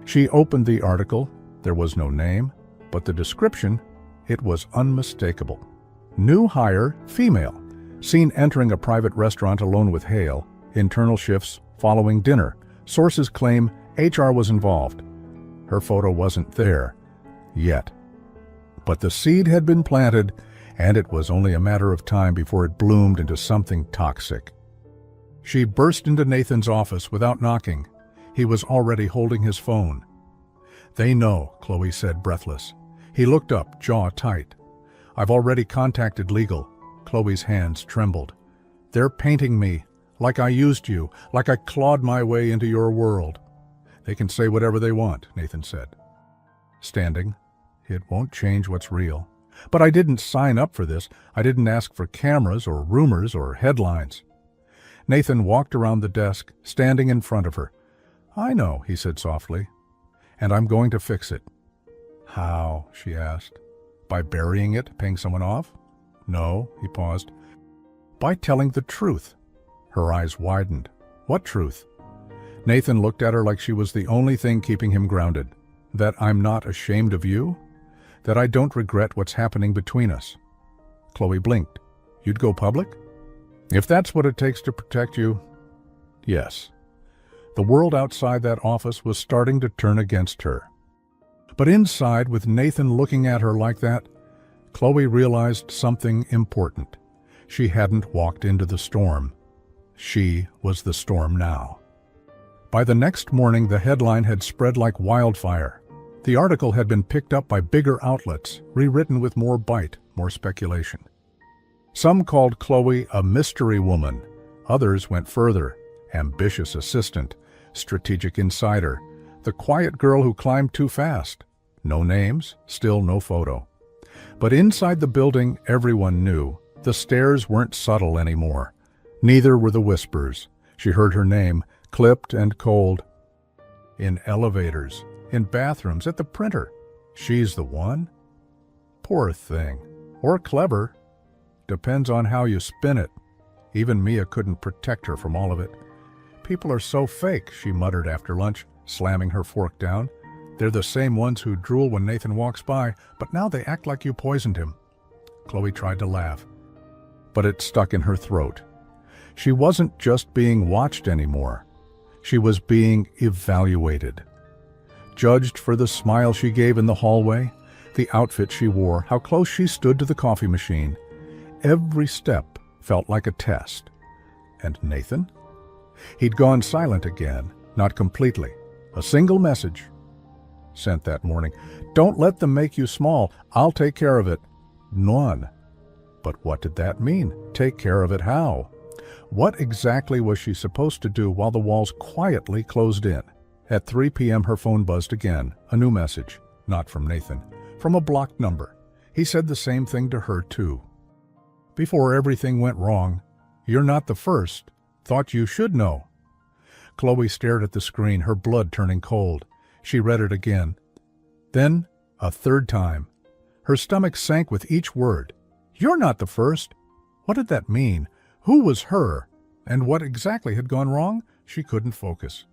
She opened the article. There was no name, but the description, it was unmistakable. New hire, female, seen entering a private restaurant alone with Hale, internal shifts following dinner. Sources claim HR was involved. Her photo wasn't there. Yet. But the seed had been planted, and it was only a matter of time before it bloomed into something toxic. She burst into Nathan's office without knocking. He was already holding his phone. "They know," Chloe said, breathless. He looked up, jaw tight. "I've already contacted legal." Chloe's hands trembled. "They're painting me, like I used you, like I clawed my way into your world." "They can say whatever they want," Nathan said. Standing, "It won't change what's real. But I didn't sign up for this. I didn't ask for cameras or rumors or headlines." Nathan walked around the desk, standing in front of her. "I know," he said softly, "and I'm going to fix it." "How?" she asked. "By burying it, paying someone off?" "No," he paused. "By telling the truth." Her eyes widened. "What truth?" Nathan looked at her like she was the only thing keeping him grounded. "That I'm not ashamed of you? That I don't regret what's happening between us?" Chloe blinked. "You'd go public?" "If that's what it takes to protect you, yes." The world outside that office was starting to turn against her. But inside, with Nathan looking at her like that, Chloe realized something important. She hadn't walked into the storm. She was the storm now. By the next morning, the headline had spread like wildfire. The article had been picked up by bigger outlets, rewritten with more bite, more speculation. Some called Chloe a mystery woman. Others went further. Ambitious assistant, strategic insider, the quiet girl who climbed too fast. No names, still no photo. But inside the building, everyone knew. The stares weren't subtle anymore. Neither were the whispers. She heard her name, clipped and cold. In elevators, in bathrooms, at the printer. She's the one? Poor thing. Or clever. Depends on how you spin it. Even Mia couldn't protect her from all of it. "People are so fake," she muttered after lunch, slamming her fork down. "They're the same ones who drool when Nathan walks by, but now they act like you poisoned him." Chloe tried to laugh, but it stuck in her throat. She wasn't just being watched anymore. She was being evaluated. Judged for the smile she gave in the hallway, the outfit she wore, how close she stood to the coffee machine. Every step felt like a test. And Nathan? He'd gone silent again, not completely. A single message sent that morning. "Don't let them make you small. I'll take care of it." None. But what did that mean? Take care of it how? What exactly was she supposed to do while the walls quietly closed in? At 3 p.m. her phone buzzed again. A new message. Not from Nathan. From a blocked number. He said the same thing to her too. "Before everything went wrong, you're not the first. Thought you should know." Chloe stared at the screen, her blood turning cold. She read it again. Then, a third time. Her stomach sank with each word. "You're not the first." What did that mean? Who was her? And what exactly had gone wrong? She couldn't focus.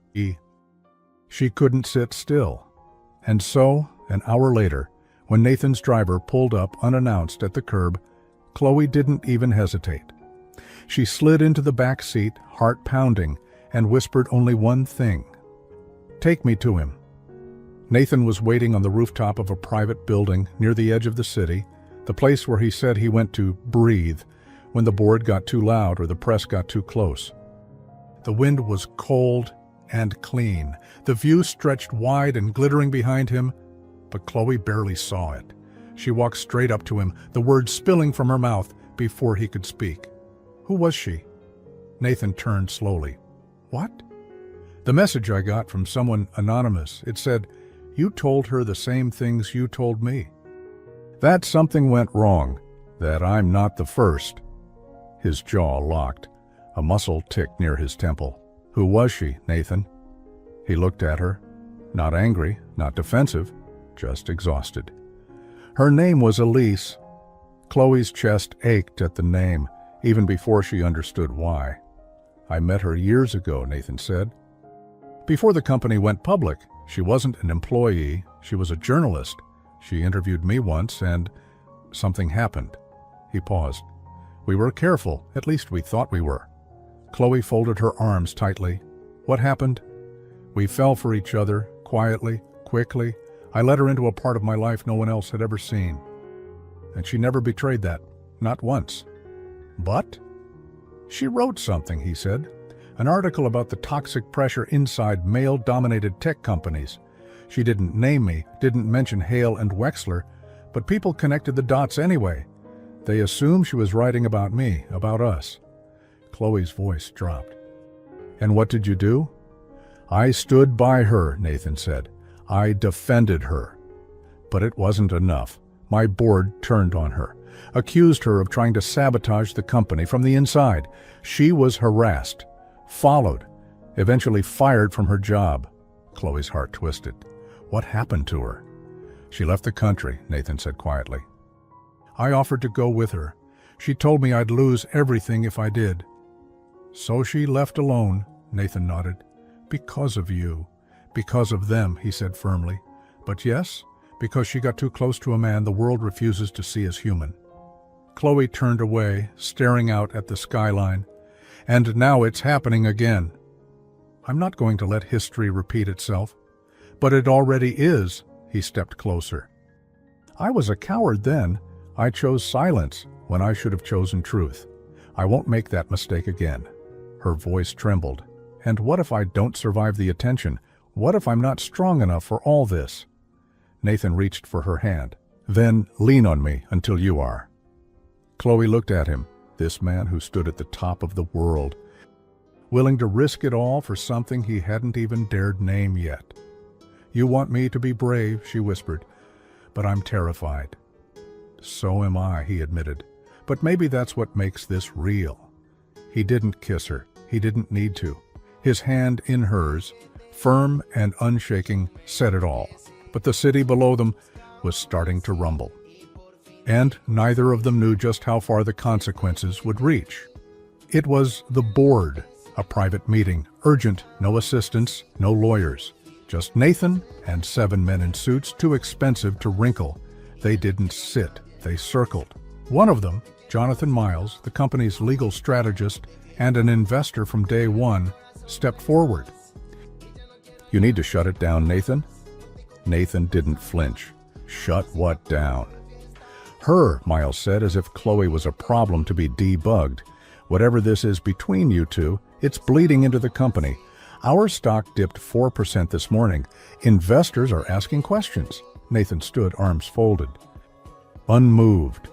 She couldn't sit still. And so, an hour later, when Nathan's driver pulled up unannounced at the curb, Chloe didn't even hesitate. She slid into the back seat, heart pounding, and whispered only one thing. "Take me to him." Nathan was waiting on the rooftop of a private building near the edge of the city, the place where he said he went to breathe when the board got too loud or the press got too close. The wind was cold and clean. The view stretched wide and glittering behind him, but Chloe barely saw it. She walked straight up to him, the words spilling from her mouth before he could speak. Who was she? Nathan turned slowly. "What?" "The message I got from someone anonymous. It said, you told her the same things you told me. That something went wrong, that I'm not the first." His jaw locked. A muscle ticked near his temple. "Who was she, Nathan?" He looked at her. Not angry, not defensive, just exhausted. Her name was Elise. Chloe's chest ached at the name, even before she understood why. "I met her years ago," Nathan said. "Before the company went public. She wasn't an employee, she was a journalist. She interviewed me once, and something happened." He paused. "We were careful, at least we thought we were." Chloe folded her arms tightly. "What happened?" "We fell for each other, quietly, Quickly, I let her into a part of my life no one else had ever seen. And she never betrayed that, not once. But she wrote something, he said. An article about the toxic pressure inside male-dominated tech companies. She didn't name me, didn't mention Hale and Wexler, but people connected the dots anyway. They assumed she was writing about me, about us. Chloe's voice dropped. And what did you do? I stood by her, Nathan said. I defended her. But it wasn't enough. My board turned on her, accused her of trying to sabotage the company from the inside. She was harassed, followed, eventually fired from her job. Chloe's heart twisted. What happened to her? She left the country, Nathan said quietly. I offered to go with her. She told me I'd lose everything if I did. So she left alone, Nathan nodded. Because of you. Because of them, he said firmly. But yes, because she got too close to a man the world refuses to see as human. Chloe turned away, staring out at the skyline. And now it's happening again. I'm not going to let history repeat itself. But it already is. He stepped closer. I was a coward then. I chose silence when I should have chosen truth. I won't make that mistake again. Her voice trembled. And what if I don't survive the attention? What if I'm not strong enough for all this? Nathan reached for her hand. Then lean on me until you are. Chloe looked at him, this man who stood at the top of the world, willing to risk it all for something he hadn't even dared name yet. You want me to be brave, she whispered, but I'm terrified. So am I, he admitted, but maybe that's what makes this real. He didn't kiss her. He didn't need to. His hand in hers, firm and unshaking, said it all. But the city below them was starting to rumble. And neither of them knew just how far the consequences would reach. It was the board, a private meeting, urgent, no assistants, no lawyers. Just Nathan and 7 men in suits too expensive to wrinkle. They didn't sit, they circled. One of them, Jonathan Miles, the company's legal strategist and an investor from day one, stepped forward. You need to shut it down, Nathan. Nathan didn't flinch. Shut what down? Her, Miles said, as if Chloe was a problem to be debugged. Whatever this is between you two, it's bleeding into the company. Our stock dipped 4% this morning. Investors are asking questions. Nathan stood, arms folded, unmoved.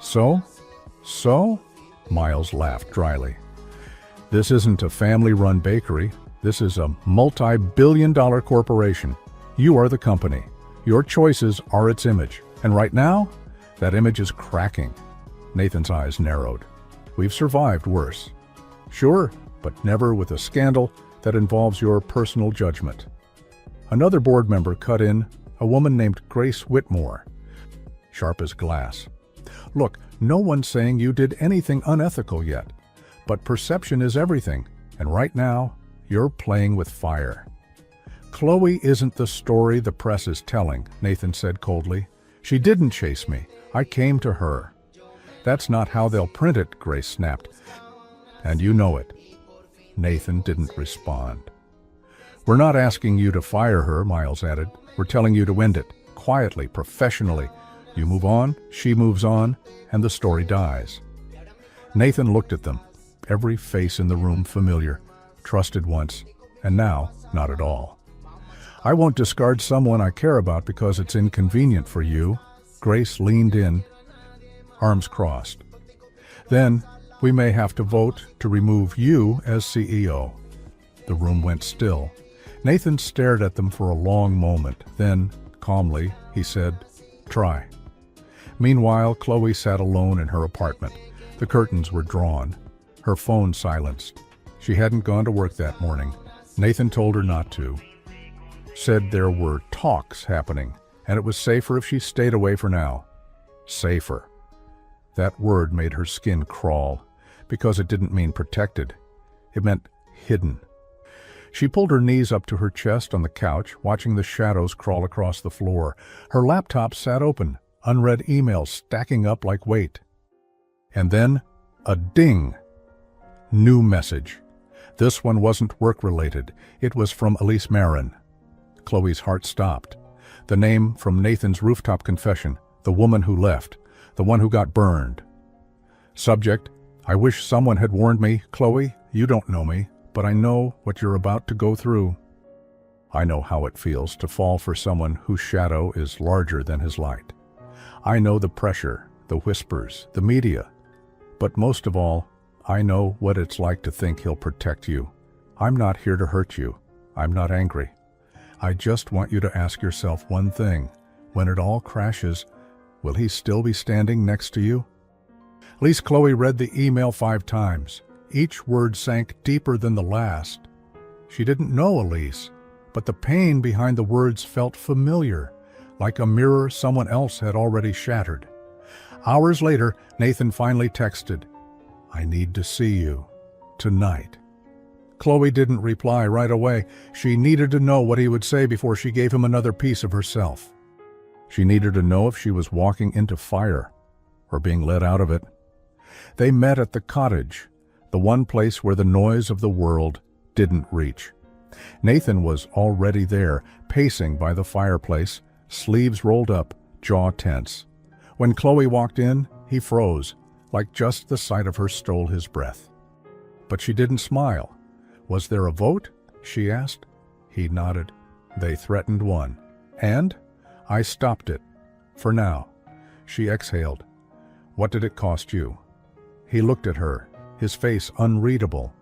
So? Miles laughed dryly. This isn't a family-run bakery. This is a multi-billion-dollar corporation. You are the company. Your choices are its image. And right now, that image is cracking. Nathan's eyes narrowed. We've survived worse. Sure, but never with a scandal that involves your personal judgment. Another board member cut in, a woman named Grace Whitmore, sharp as glass. Look, no one's saying you did anything unethical yet, but perception is everything, and right now, you're playing with fire. Chloe isn't the story the press is telling, Nathan said coldly. She didn't chase me. I came to her. That's not how they'll print it, Grace snapped. And you know it. Nathan didn't respond. We're not asking you to fire her, Miles added. We're telling you to end it, quietly, professionally. You move on, she moves on, and the story dies. Nathan looked at them, every face in the room familiar, trusted once, and now not at all. I won't discard someone I care about because it's inconvenient for you. Grace leaned in, arms crossed. Then we may have to vote to remove you as CEO. The room went still. Nathan stared at them for a long moment. Then, calmly, he said, "Try." Meanwhile, Chloe sat alone in her apartment. The curtains were drawn, her phone silenced. She hadn't gone to work that morning. Nathan told her not to. Said there were talks happening, and it was safer if she stayed away for now. Safer. That word made her skin crawl, because it didn't mean protected. It meant hidden. She pulled her knees up to her chest on the couch, watching the shadows crawl across the floor. Her laptop sat open, unread emails stacking up like weight. And then, a ding. New message. This one wasn't work-related. It was from Elise Marin. Chloe's heart stopped. The name from Nathan's rooftop confession, the woman who left, the one who got burned. Subject, I wish someone had warned me. Chloe, you don't know me, but I know what you're about to go through. I know how it feels to fall for someone whose shadow is larger than his light. I know the pressure, the whispers, the media. But most of all, I know what it's like to think he'll protect you. I'm not here to hurt you. I'm not angry. I just want you to ask yourself one thing. When it all crashes, will he still be standing next to you? Chloe read the email 5 times. Each word sank deeper than the last. She didn't know Elise, but the pain behind the words felt familiar, like a mirror someone else had already shattered. Hours later, Nathan finally texted, I need to see you. Tonight. Chloe didn't reply right away. She needed to know what he would say before she gave him another piece of herself. She needed to know if she was walking into fire or being let out of it. They met at the cottage, the one place where the noise of the world didn't reach. Nathan was already there, pacing by the fireplace, sleeves rolled up, jaw tense. When Chloe walked in, he froze, like just the sight of her stole his breath. But she didn't smile. Was there a vote? She asked. He nodded. They threatened one. And I stopped it. For now. She exhaled. What did it cost you? He looked at her, his face unreadable.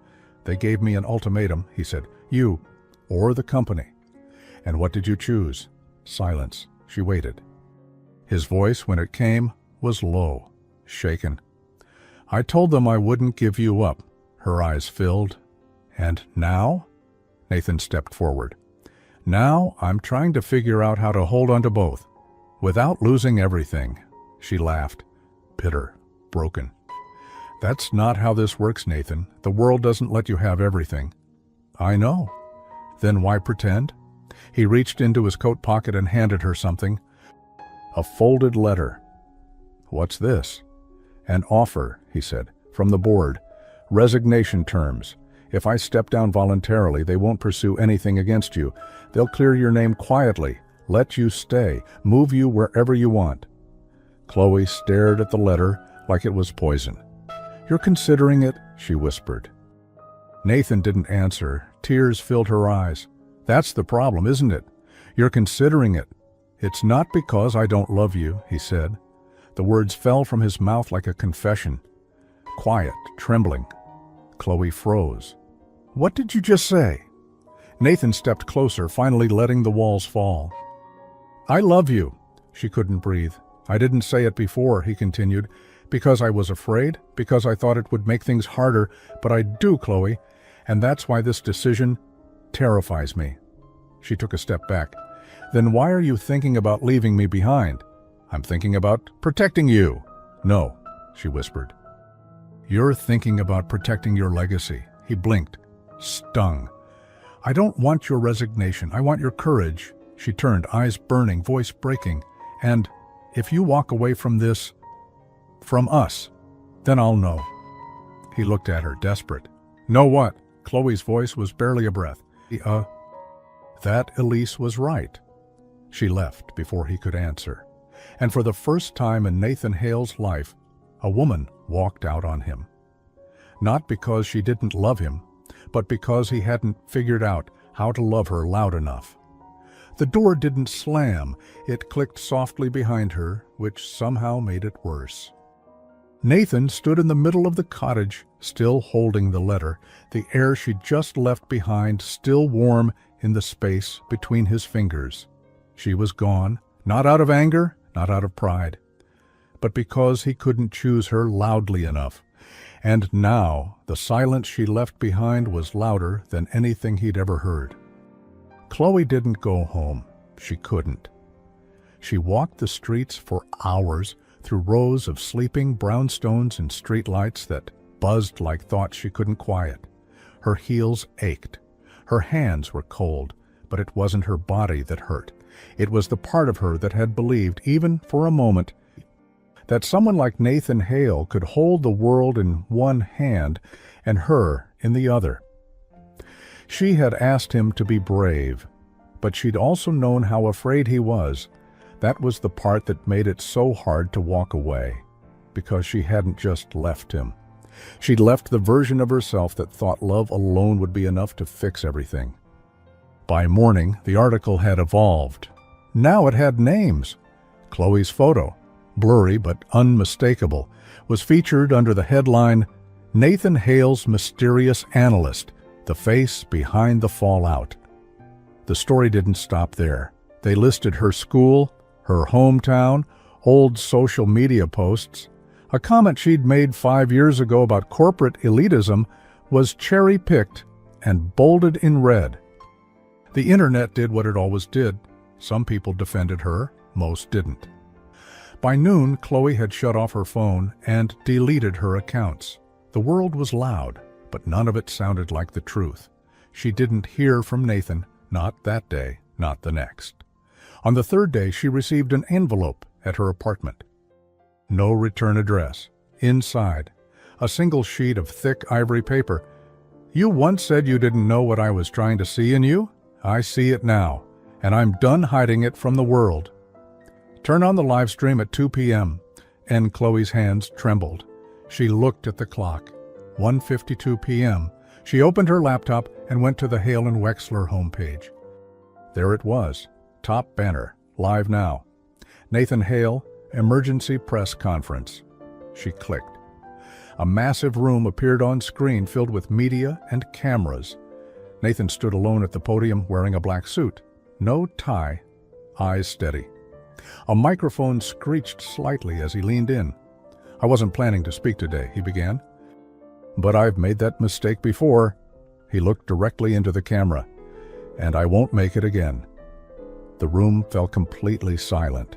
They gave me an ultimatum, he said. You, or the company. And what did you choose? Silence. She waited. His voice, when it came, was low, shaken. I told them I wouldn't give you up. Her eyes filled. And now? Nathan stepped forward. Now I'm trying to figure out how to hold on to both, without losing everything. She laughed, bitter, broken. That's not how this works, Nathan. The world doesn't let you have everything. I know. Then why pretend? He reached into his coat pocket and handed her something. A folded letter. What's this? An offer, he said, from the board. Resignation terms. If I step down voluntarily, they won't pursue anything against you. They'll clear your name quietly, let you stay, move you wherever you want. Chloe stared at the letter like it was poison. You're considering it? She whispered. Nathan didn't answer. Tears filled her eyes. That's the problem, isn't it? You're considering it. It's not because I don't love you, he said. The words fell from his mouth like a confession. Quiet, trembling. Chloe froze. What did you just say? Nathan stepped closer, finally letting the walls fall. I love you. She couldn't breathe. I didn't say it before, he continued, because I was afraid, because I thought it would make things harder, but I do, Chloe, and that's why this decision terrifies me. She took a step back. Then why are you thinking about leaving me behind? I'm thinking about protecting you. No, she whispered. You're thinking about protecting your legacy. He blinked, stung. I don't want your resignation. I want your courage. She turned, eyes burning, voice breaking. And if you walk away from this, from us, then I'll know. He looked at her, desperate. Know what? Chloe's voice was barely a breath. That Elise was right. She left before he could answer. And for the first time in Nathan Hale's life, a woman walked out on him. Not because she didn't love him, but because he hadn't figured out how to love her loud enough. The door didn't slam. It clicked softly behind her, which somehow made it worse. Nathan stood in the middle of the cottage, still holding the letter, the air she'd just left behind still warm in the space between his fingers. She was gone, not out of anger, not out of pride, but because he couldn't choose her loudly enough. And now the silence she left behind was louder than anything he'd ever heard. Chloe didn't go home. She couldn't. She walked the streets for hours, through rows of sleeping brownstones and streetlights that buzzed like thoughts she couldn't quiet. Her heels ached. Her hands were cold, but it wasn't her body that hurt. It was the part of her that had believed, even for a moment, that someone like Nathan Hale could hold the world in one hand and her in the other. She had asked him to be brave, But she'd also known how afraid he was. That was the part that made it so hard to walk away, because she hadn't just left him. She'd left the version of herself that thought love alone would be enough to fix everything. By morning, the article had evolved. Now it had names. Chloe's photo, blurry but unmistakable, was featured under the headline, "Nathan Hale's Mysterious Analyst, the Face Behind the Fallout." The story didn't stop there. They listed her school, her hometown, old social media posts. A comment she'd made 5 years ago about corporate elitism was cherry-picked and bolded in red. The internet did what it always did. Some people defended her, most didn't. By noon, Chloe had shut off her phone and deleted her accounts. The world was loud, but none of it sounded like the truth. She didn't hear from Nathan, not that day, not the next. On the third day, she received an envelope at her apartment. No return address. Inside, a single sheet of thick ivory paper. "You once said you didn't know what I was trying to see in you. I see it now, and I'm done hiding it from the world. Turn on the live stream at 2 p.m. And Chloe's hands trembled. She looked at the clock. 1:52 p.m. She opened her laptop and went to the Hale and Wexler homepage. There it was, top banner, live now. Nathan Hale, Emergency Press Conference. She clicked. A massive room appeared on screen filled with media and cameras. Nathan stood alone at the podium wearing a black suit. No tie, eyes steady. A microphone screeched slightly as he leaned in. "I wasn't planning to speak today," he began. "But I've made that mistake before." He looked directly into the camera. "And I won't make it again." The room fell completely silent.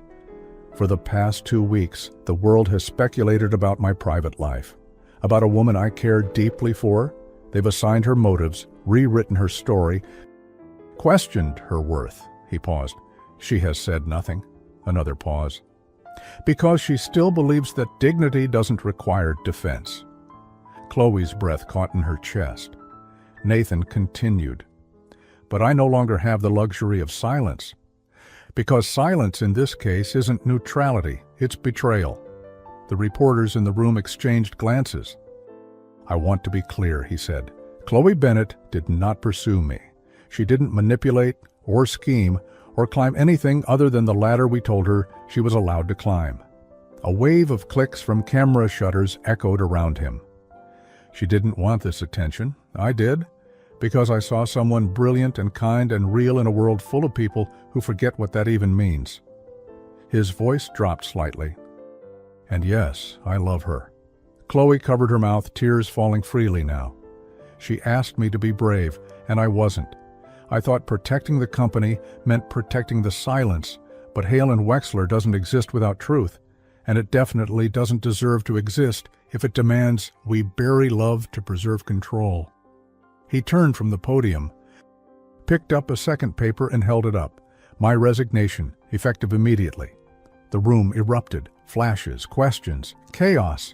For the past 2 weeks, the world has speculated about my private life, about a woman I care deeply for. They've assigned her motives, rewritten her story, questioned her worth. He paused. "She has said nothing." Another pause. "Because she still believes that dignity doesn't require defense." Chloe's breath caught in her chest. Nathan continued. "But I no longer have the luxury of silence. Because silence in this case isn't neutrality, it's betrayal." The reporters in the room exchanged glances. "I want to be clear," he said. "Chloe Bennett did not pursue me. She didn't manipulate or scheme or climb anything other than the ladder we told her she was allowed to climb." A wave of clicks from camera shutters echoed around him. "She didn't want this attention. I did, because I saw someone brilliant and kind and real in a world full of people who forget what that even means." His voice dropped slightly. "And yes, I love her." Chloe covered her mouth, tears falling freely now. "She asked me to be brave, and I wasn't. I thought protecting the company meant protecting the silence, but Hale and Wexler doesn't exist without truth, and it definitely doesn't deserve to exist if it demands we bury love to preserve control." He turned from the podium, picked up a second paper and held it up. "My resignation, effective immediately." The room erupted. Flashes, questions, chaos.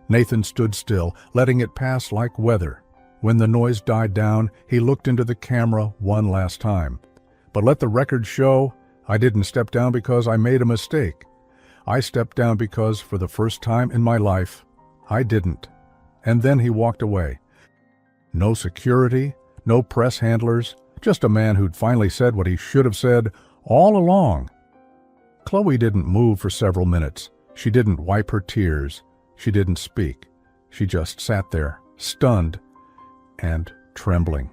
Nathan stood still, letting it pass like weather. When the noise died down, he looked into the camera one last time. "But let the record show, I didn't step down because I made a mistake. I stepped down because, for the first time in my life, I didn't." And then he walked away. No security, no press handlers, just a man who'd finally said what he should have said all along. Chloe didn't move for several minutes. She didn't wipe her tears. She didn't speak. She just sat there, stunned and trembling,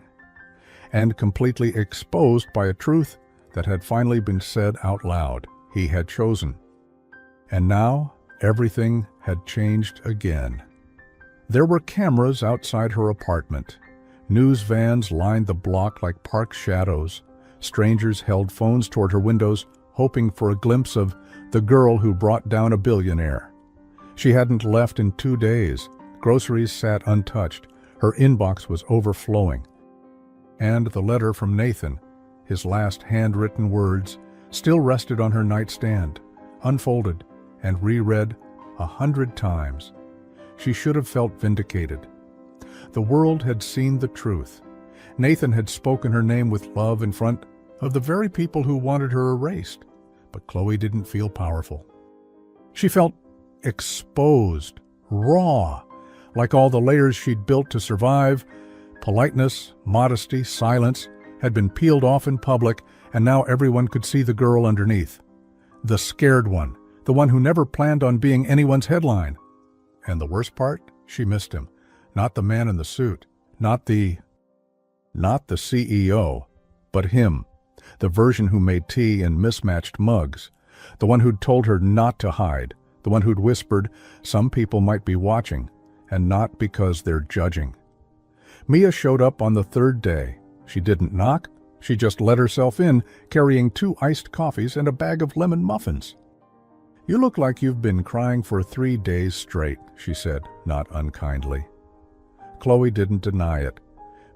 and completely exposed by a truth that had finally been said out loud. He had chosen. And now everything had changed again. There were cameras outside her apartment. News vans lined the block like park shadows. Strangers held phones toward her windows, hoping for a glimpse of the girl who brought down a billionaire. She hadn't left in 2 days. Groceries sat untouched. Her inbox was overflowing. And the letter from Nathan, his last handwritten words, still rested on her nightstand, unfolded and reread 100 times. She should have felt vindicated. The world had seen the truth. Nathan had spoken her name with love in front of the very people who wanted her erased. But Chloe didn't feel powerful. She felt exposed, raw, like all the layers she'd built to survive. Politeness, modesty, silence had been peeled off in public, and now everyone could see the girl underneath. The scared one, the one who never planned on being anyone's headline. And the worst part? She missed him. Not the man in the suit. Not the CEO, but him. The version who made tea in mismatched mugs. The one who'd told her not to hide. The one who'd whispered, some people might be watching, and not because they're judging. Mia showed up on the third day. She didn't knock. She just let herself in, carrying 2 iced coffees and a bag of lemon muffins. "You look like you've been crying for 3 days straight," she said, not unkindly. Chloe didn't deny it.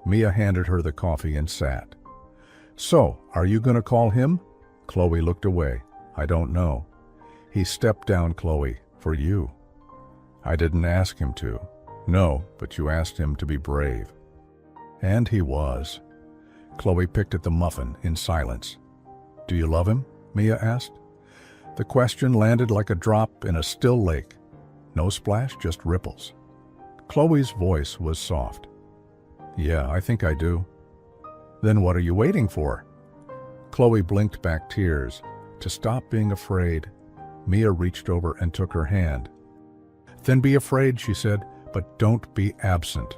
Mia handed her the coffee and sat. "So, are you going to call him?" Chloe looked away. "I don't know." "He stepped down, Chloe, for you." "I didn't ask him to." "No, but you asked him to be brave." And he was. Chloe picked at the muffin in silence. "Do you love him?" Mia asked. The question landed like a drop in a still lake. No splash, just ripples. Chloe's voice was soft. "Yeah, I think I do." "Then what are you waiting for?" Chloe blinked back tears. To stop being afraid, Mia reached over and took her hand. "Then be afraid," she said, "but don't be absent."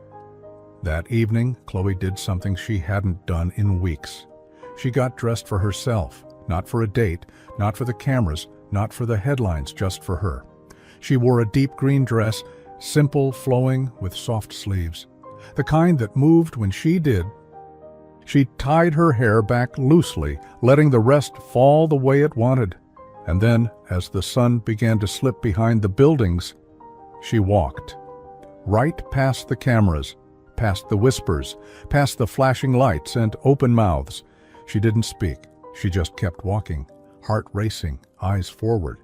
That evening, Chloe did something she hadn't done in weeks. She got dressed for herself, not for a date, not for the cameras, not for the headlines, just for her. She wore a deep green dress, simple, flowing, with soft sleeves, the kind that moved when she did. She tied her hair back loosely, letting the rest fall the way it wanted. And then, as the sun began to slip behind the buildings, she walked. Right past the cameras, past the whispers, past the flashing lights and open mouths. She didn't speak. She just kept walking, heart racing, eyes forward.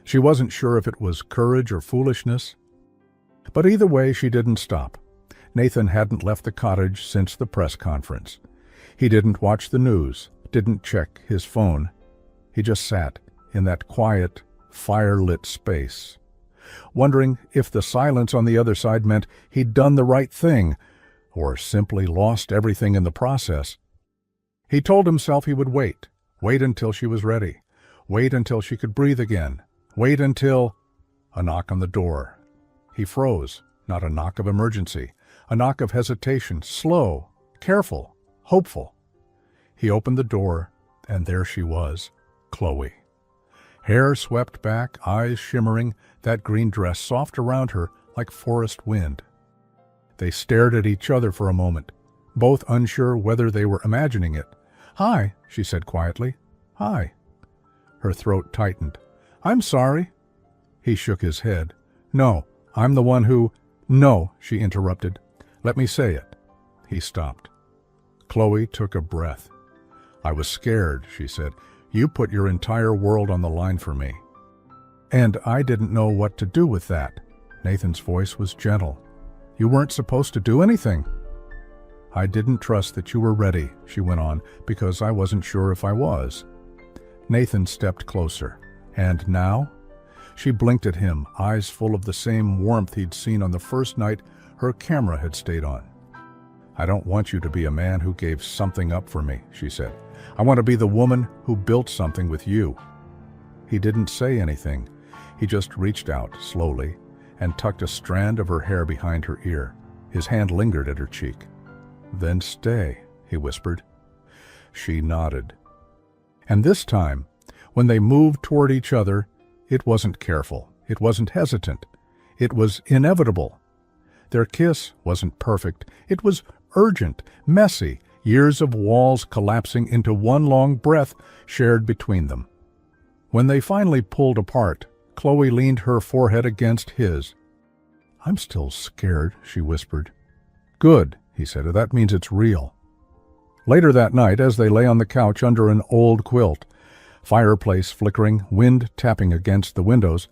She wasn't sure if it was courage or foolishness. But either way, she didn't stop. Nathan hadn't left the cottage since the press conference. He didn't watch the news, didn't check his phone. He just sat in that quiet, fire-lit space, wondering if the silence on the other side meant he'd done the right thing, or simply lost everything in the process. He told himself he would wait until she was ready, wait until she could breathe again, wait until... A knock on the door. He froze, not a knock of emergency, a knock of hesitation, slow, careful, hopeful. He opened the door, and there she was, Chloe. Hair swept back, eyes shimmering, that green dress soft around her like forest wind. They stared at each other for a moment, both unsure whether they were imagining it. "Hi," she said quietly. "Hi." Her throat tightened. "I'm sorry." He shook his head. "No, I'm the one who—" "No," she interrupted. "Let me say it." He stopped. Chloe took a breath. "I was scared," she said. "You put your entire world on the line for me. And I didn't know what to do with that." Nathan's voice was gentle. "You weren't supposed to do anything." "I didn't trust that you were ready," she went on, "because I wasn't sure if I was." Nathan stepped closer. "And now?" She blinked at him, eyes full of the same warmth he'd seen on the first night her camera had stayed on. "I don't want you to be a man who gave something up for me," she said. "I want to be the woman who built something with you." He didn't say anything. He just reached out, slowly, and tucked a strand of her hair behind her ear. His hand lingered at her cheek. "Then stay," he whispered. She nodded. And this time, when they moved toward each other, it wasn't careful, it wasn't hesitant, it was inevitable. Their kiss wasn't perfect, it was urgent, messy, years of walls collapsing into one long breath shared between them. When they finally pulled apart, Chloe leaned her forehead against his. "I'm still scared," she whispered. "Good," he said. "That means it's real." Later that night, as they lay on the couch under an old quilt, fireplace flickering, wind tapping against the windows,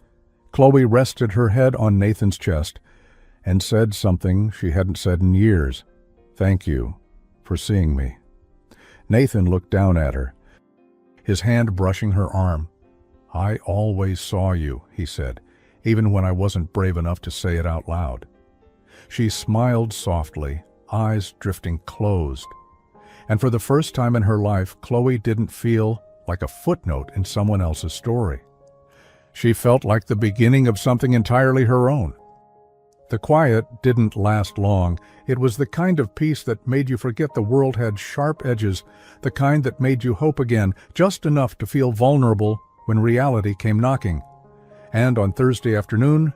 Chloe rested her head on Nathan's chest and said something she hadn't said in years. "Thank you for seeing me." Nathan looked down at her, his hand brushing her arm. "I always saw you," he said, even when I wasn't brave enough to say it out loud. She smiled softly, eyes drifting closed. And for the first time in her life, Chloe didn't feel like a footnote in someone else's story. She felt like the beginning of something entirely her own. The quiet didn't last long. It was the kind of peace that made you forget the world had sharp edges, the kind that made you hope again, just enough to feel vulnerable when reality came knocking. And on Thursday afternoon,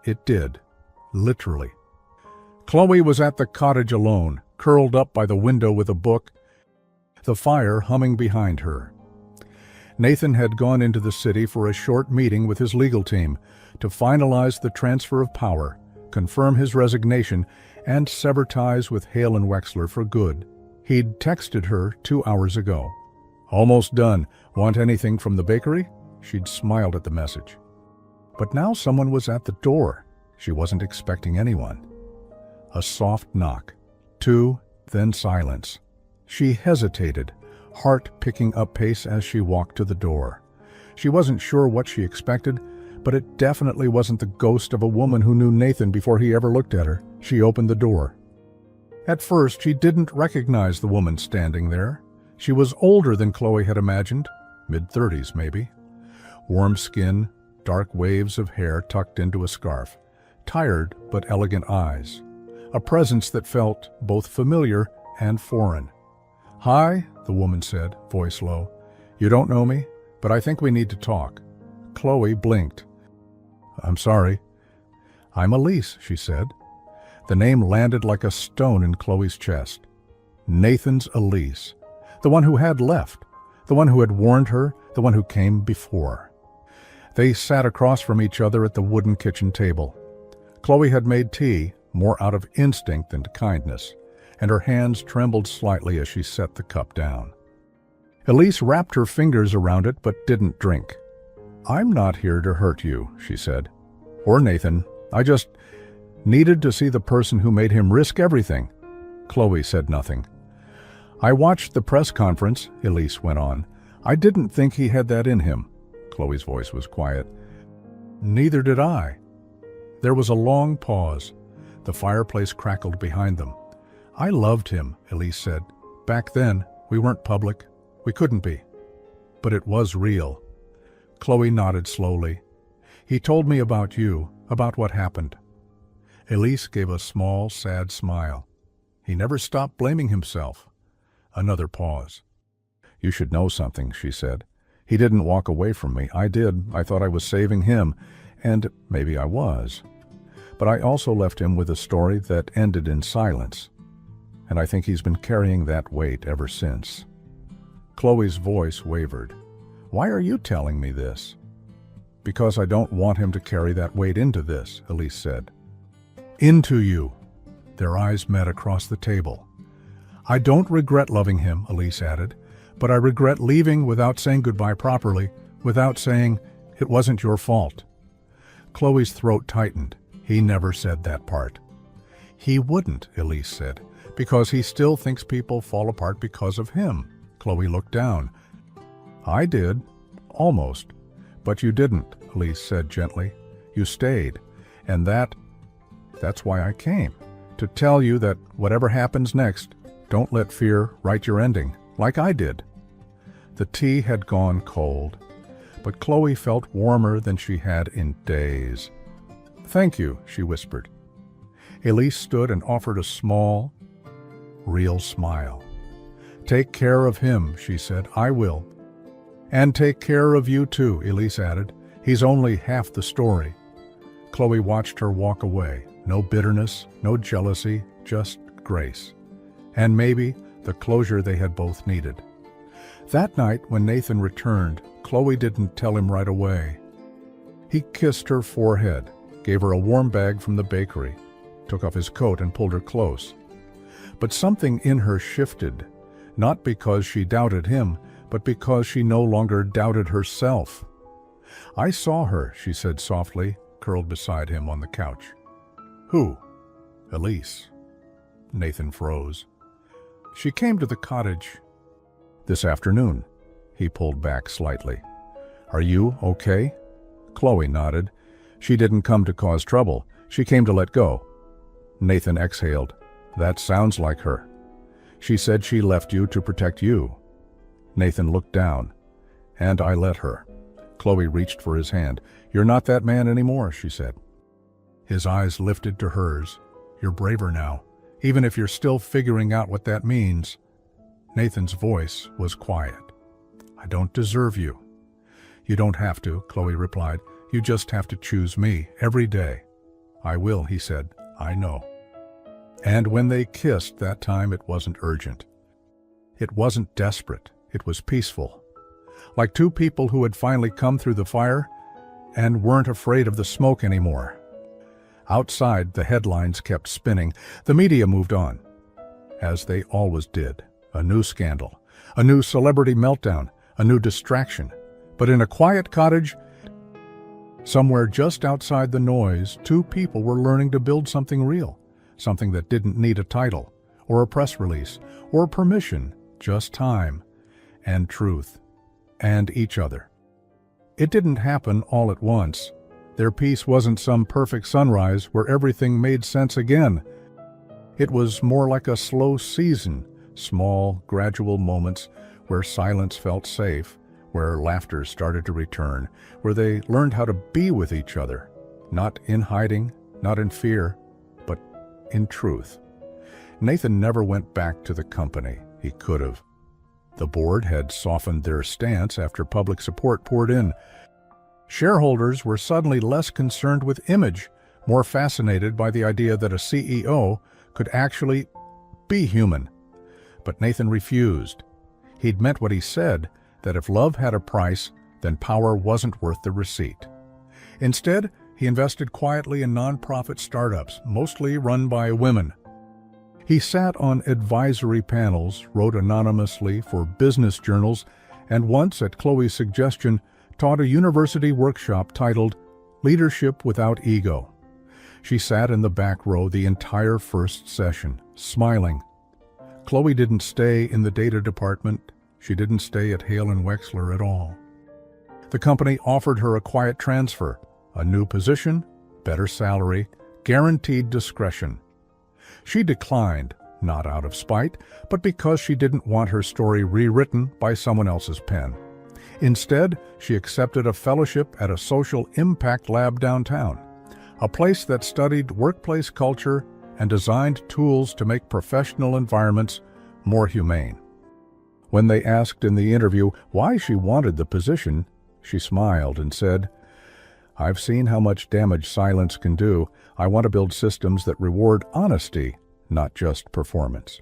it did. Literally. Chloe was at the cottage alone, curled up by the window with a book, the fire humming behind her. Nathan had gone into the city for a short meeting with his legal team to finalize the transfer of power, confirm his resignation, and sever ties with Hale and Wexler for good. He'd texted her 2 hours ago. "Almost done. Want anything from the bakery?" She'd smiled at the message. But now someone was at the door. She wasn't expecting anyone. A soft knock. 2, then silence. She hesitated, heart picking up pace as she walked to the door. She wasn't sure what she expected, but it definitely wasn't the ghost of a woman who knew Nathan before he ever looked at her. She opened the door. At first, she didn't recognize the woman standing there. She was older than Chloe had imagined, mid-30s maybe. Warm skin, dark waves of hair tucked into a scarf, tired but elegant eyes. A presence that felt both familiar and foreign. "Hi," the woman said, voice low. "You don't know me, but I think we need to talk." Chloe blinked. "I'm sorry." "I'm Elise," she said. The name landed like a stone in Chloe's chest. Nathan's Elise. The one who had left. The one who had warned her. The one who came before. They sat across from each other at the wooden kitchen table. Chloe had made tea, more out of instinct than kindness, and her hands trembled slightly as she set the cup down. Elise wrapped her fingers around it but didn't drink. "I'm not here to hurt you," she said. "Or Nathan. I just needed to see the person who made him risk everything." Chloe said nothing. "I watched the press conference," Elise went on. "I didn't think he had that in him." Chloe's voice was quiet. "Neither did I." There was a long pause. The fireplace crackled behind them. "I loved him," Elise said. "Back then, we weren't public. We couldn't be. But it was real." Chloe nodded slowly. "He told me about you, about what happened." Elise gave a small, sad smile. "He never stopped blaming himself." Another pause. "You should know something," she said. "He didn't walk away from me. I did. I thought I was saving him, and maybe I was. But I also left him with a story that ended in silence. And I think he's been carrying that weight ever since." Chloe's voice wavered. "Why are you telling me this?" "Because I don't want him to carry that weight into this," Elise said. "Into you." Their eyes met across the table. "I don't regret loving him," Elise added, "but I regret leaving without saying goodbye properly, without saying it wasn't your fault." Chloe's throat tightened. "He never said that part." "He wouldn't," Elise said, "because he still thinks people fall apart because of him." Chloe looked down. "I did. Almost. But you didn't," Elise said gently. "You stayed. And that's why I came. To tell you that whatever happens next, don't let fear write your ending, like I did." The tea had gone cold, but Chloe felt warmer than she had in days. "Thank you," she whispered. Elise stood and offered a small, real smile. "Take care of him," she said. "I will." "And take care of you too," Elise added. "He's only half the story." Chloe watched her walk away. No bitterness, no jealousy, just grace. And maybe the closure they had both needed. That night, when Nathan returned, Chloe didn't tell him right away. He kissed her forehead, gave her a warm bag from the bakery, took off his coat and pulled her close. But something in her shifted, not because she doubted him, but because she no longer doubted herself. "I saw her," she said softly, curled beside him on the couch. "Who?" "Elise." Nathan froze. "She came to the cottage." This afternoon. He pulled back slightly. Are you okay? Chloe nodded. She didn't come to cause trouble. She came to let go. Nathan exhaled. That sounds like her. She said she left you to protect you. Nathan looked down. And I let her. Chloe reached for his hand. You're not that man anymore, she said. His eyes lifted to hers. You're braver now, even if you're still figuring out what that means. Nathan's voice was quiet. I don't deserve you. You don't have to, Chloe replied. You just have to choose me every day. I will, he said. I know. And when they kissed that time, it wasn't urgent. It wasn't desperate. It was peaceful. Like two people who had finally come through the fire and weren't afraid of the smoke anymore. Outside, the headlines kept spinning. The media moved on, as they always did. A new scandal, a new celebrity meltdown, a new distraction. But in a quiet cottage, somewhere just outside the noise, two people were learning to build something real, something that didn't need a title, or a press release, or permission, just time, and truth, and each other. It didn't happen all at once. Their peace wasn't some perfect sunrise where everything made sense again. It was more like a slow season, small, gradual moments where silence felt safe, where laughter started to return, where they learned how to be with each other, not in hiding, not in fear, but in truth. Nathan never went back to the company. He could have. The board had softened their stance after public support poured in. Shareholders were suddenly less concerned with image, more fascinated by the idea that a CEO could actually be human. But Nathan refused. He'd meant what he said, that if love had a price, then power wasn't worth the receipt. Instead, he invested quietly in nonprofit startups, mostly run by women. He sat on advisory panels, wrote anonymously for business journals, and once, at Chloe's suggestion, taught a university workshop titled Leadership Without Ego. She sat in the back row the entire first session, smiling. Chloe didn't stay in the data department. She didn't stay at Hale & Wexler at all. The company offered her a quiet transfer, a new position, better salary, guaranteed discretion. She declined, not out of spite, but because she didn't want her story rewritten by someone else's pen. Instead, she accepted a fellowship at a social impact lab downtown, a place that studied workplace culture and designed tools to make professional environments more humane. When they asked in the interview why she wanted the position, she smiled and said, I've seen how much damage silence can do. I want to build systems that reward honesty, not just performance.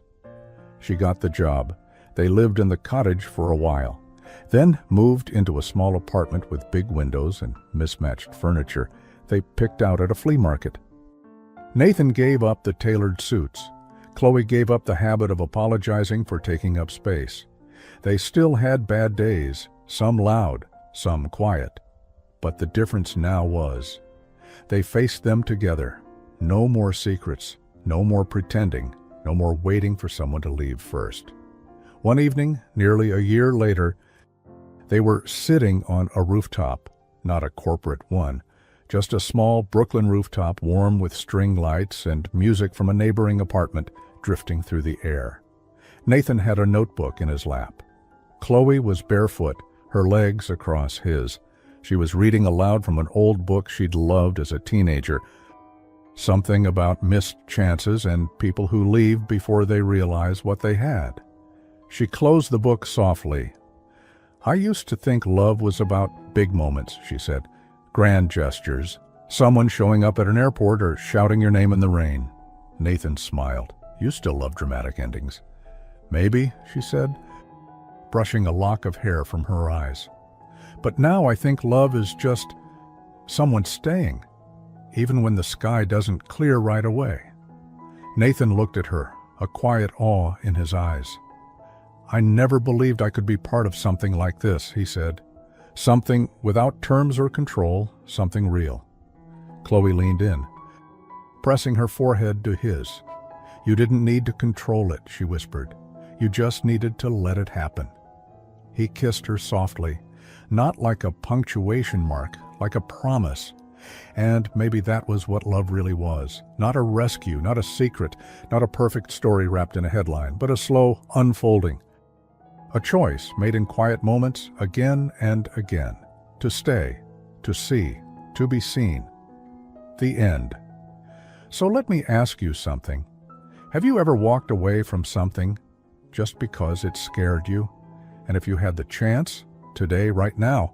She got the job. They lived in the cottage for a while, then moved into a small apartment with big windows and mismatched furniture they picked out at a flea market. Nathan gave up the tailored suits. Chloe gave up the habit of apologizing for taking up space. They still had bad days, some loud, some quiet. But the difference now was, they faced them together. No more secrets, no more pretending, no more waiting for someone to leave first. One evening, nearly a year later, they were sitting on a rooftop, not a corporate one, just a small Brooklyn rooftop warm with string lights and music from a neighboring apartment drifting through the air. Nathan had a notebook in his lap. Chloe was barefoot, her legs across his. She was reading aloud from an old book she'd loved as a teenager, something about missed chances and people who leave before they realize what they had. She closed the book softly. I used to think love was about big moments, she said, grand gestures, someone showing up at an airport or shouting your name in the rain. Nathan smiled. You still love dramatic endings. Maybe, she said, brushing a lock of hair from her eyes. But now I think love is just someone staying, even when the sky doesn't clear right away. Nathan looked at her, a quiet awe in his eyes. I never believed I could be part of something like this, he said. Something without terms or control, something real. Chloe leaned in, pressing her forehead to his. You didn't need to control it, she whispered. You just needed to let it happen. He kissed her softly, not like a punctuation mark, like a promise. And maybe that was what love really was. Not a rescue, not a secret, not a perfect story wrapped in a headline, but a slow unfolding. A choice made in quiet moments again and again. To stay, to see, to be seen. The end. So let me ask you something. Have you ever walked away from something just because it scared you? And if you had the chance, today, right now,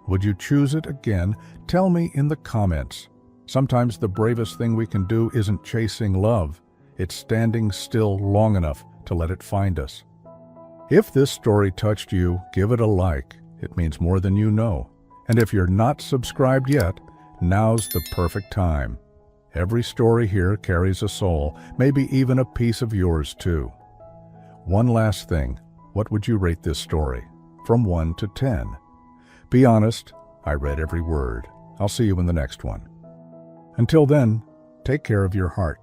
would you choose it again? Tell me in the comments. Sometimes the bravest thing we can do isn't chasing love. It's standing still long enough to let it find us. If this story touched you, give it a like. It means more than you know. And if you're not subscribed yet, now's the perfect time. Every story here carries a soul, maybe even a piece of yours too. One last thing. What would you rate this story? From 1 to 10. Be honest, I read every word. I'll see you in the next one. Until then, take care of your heart.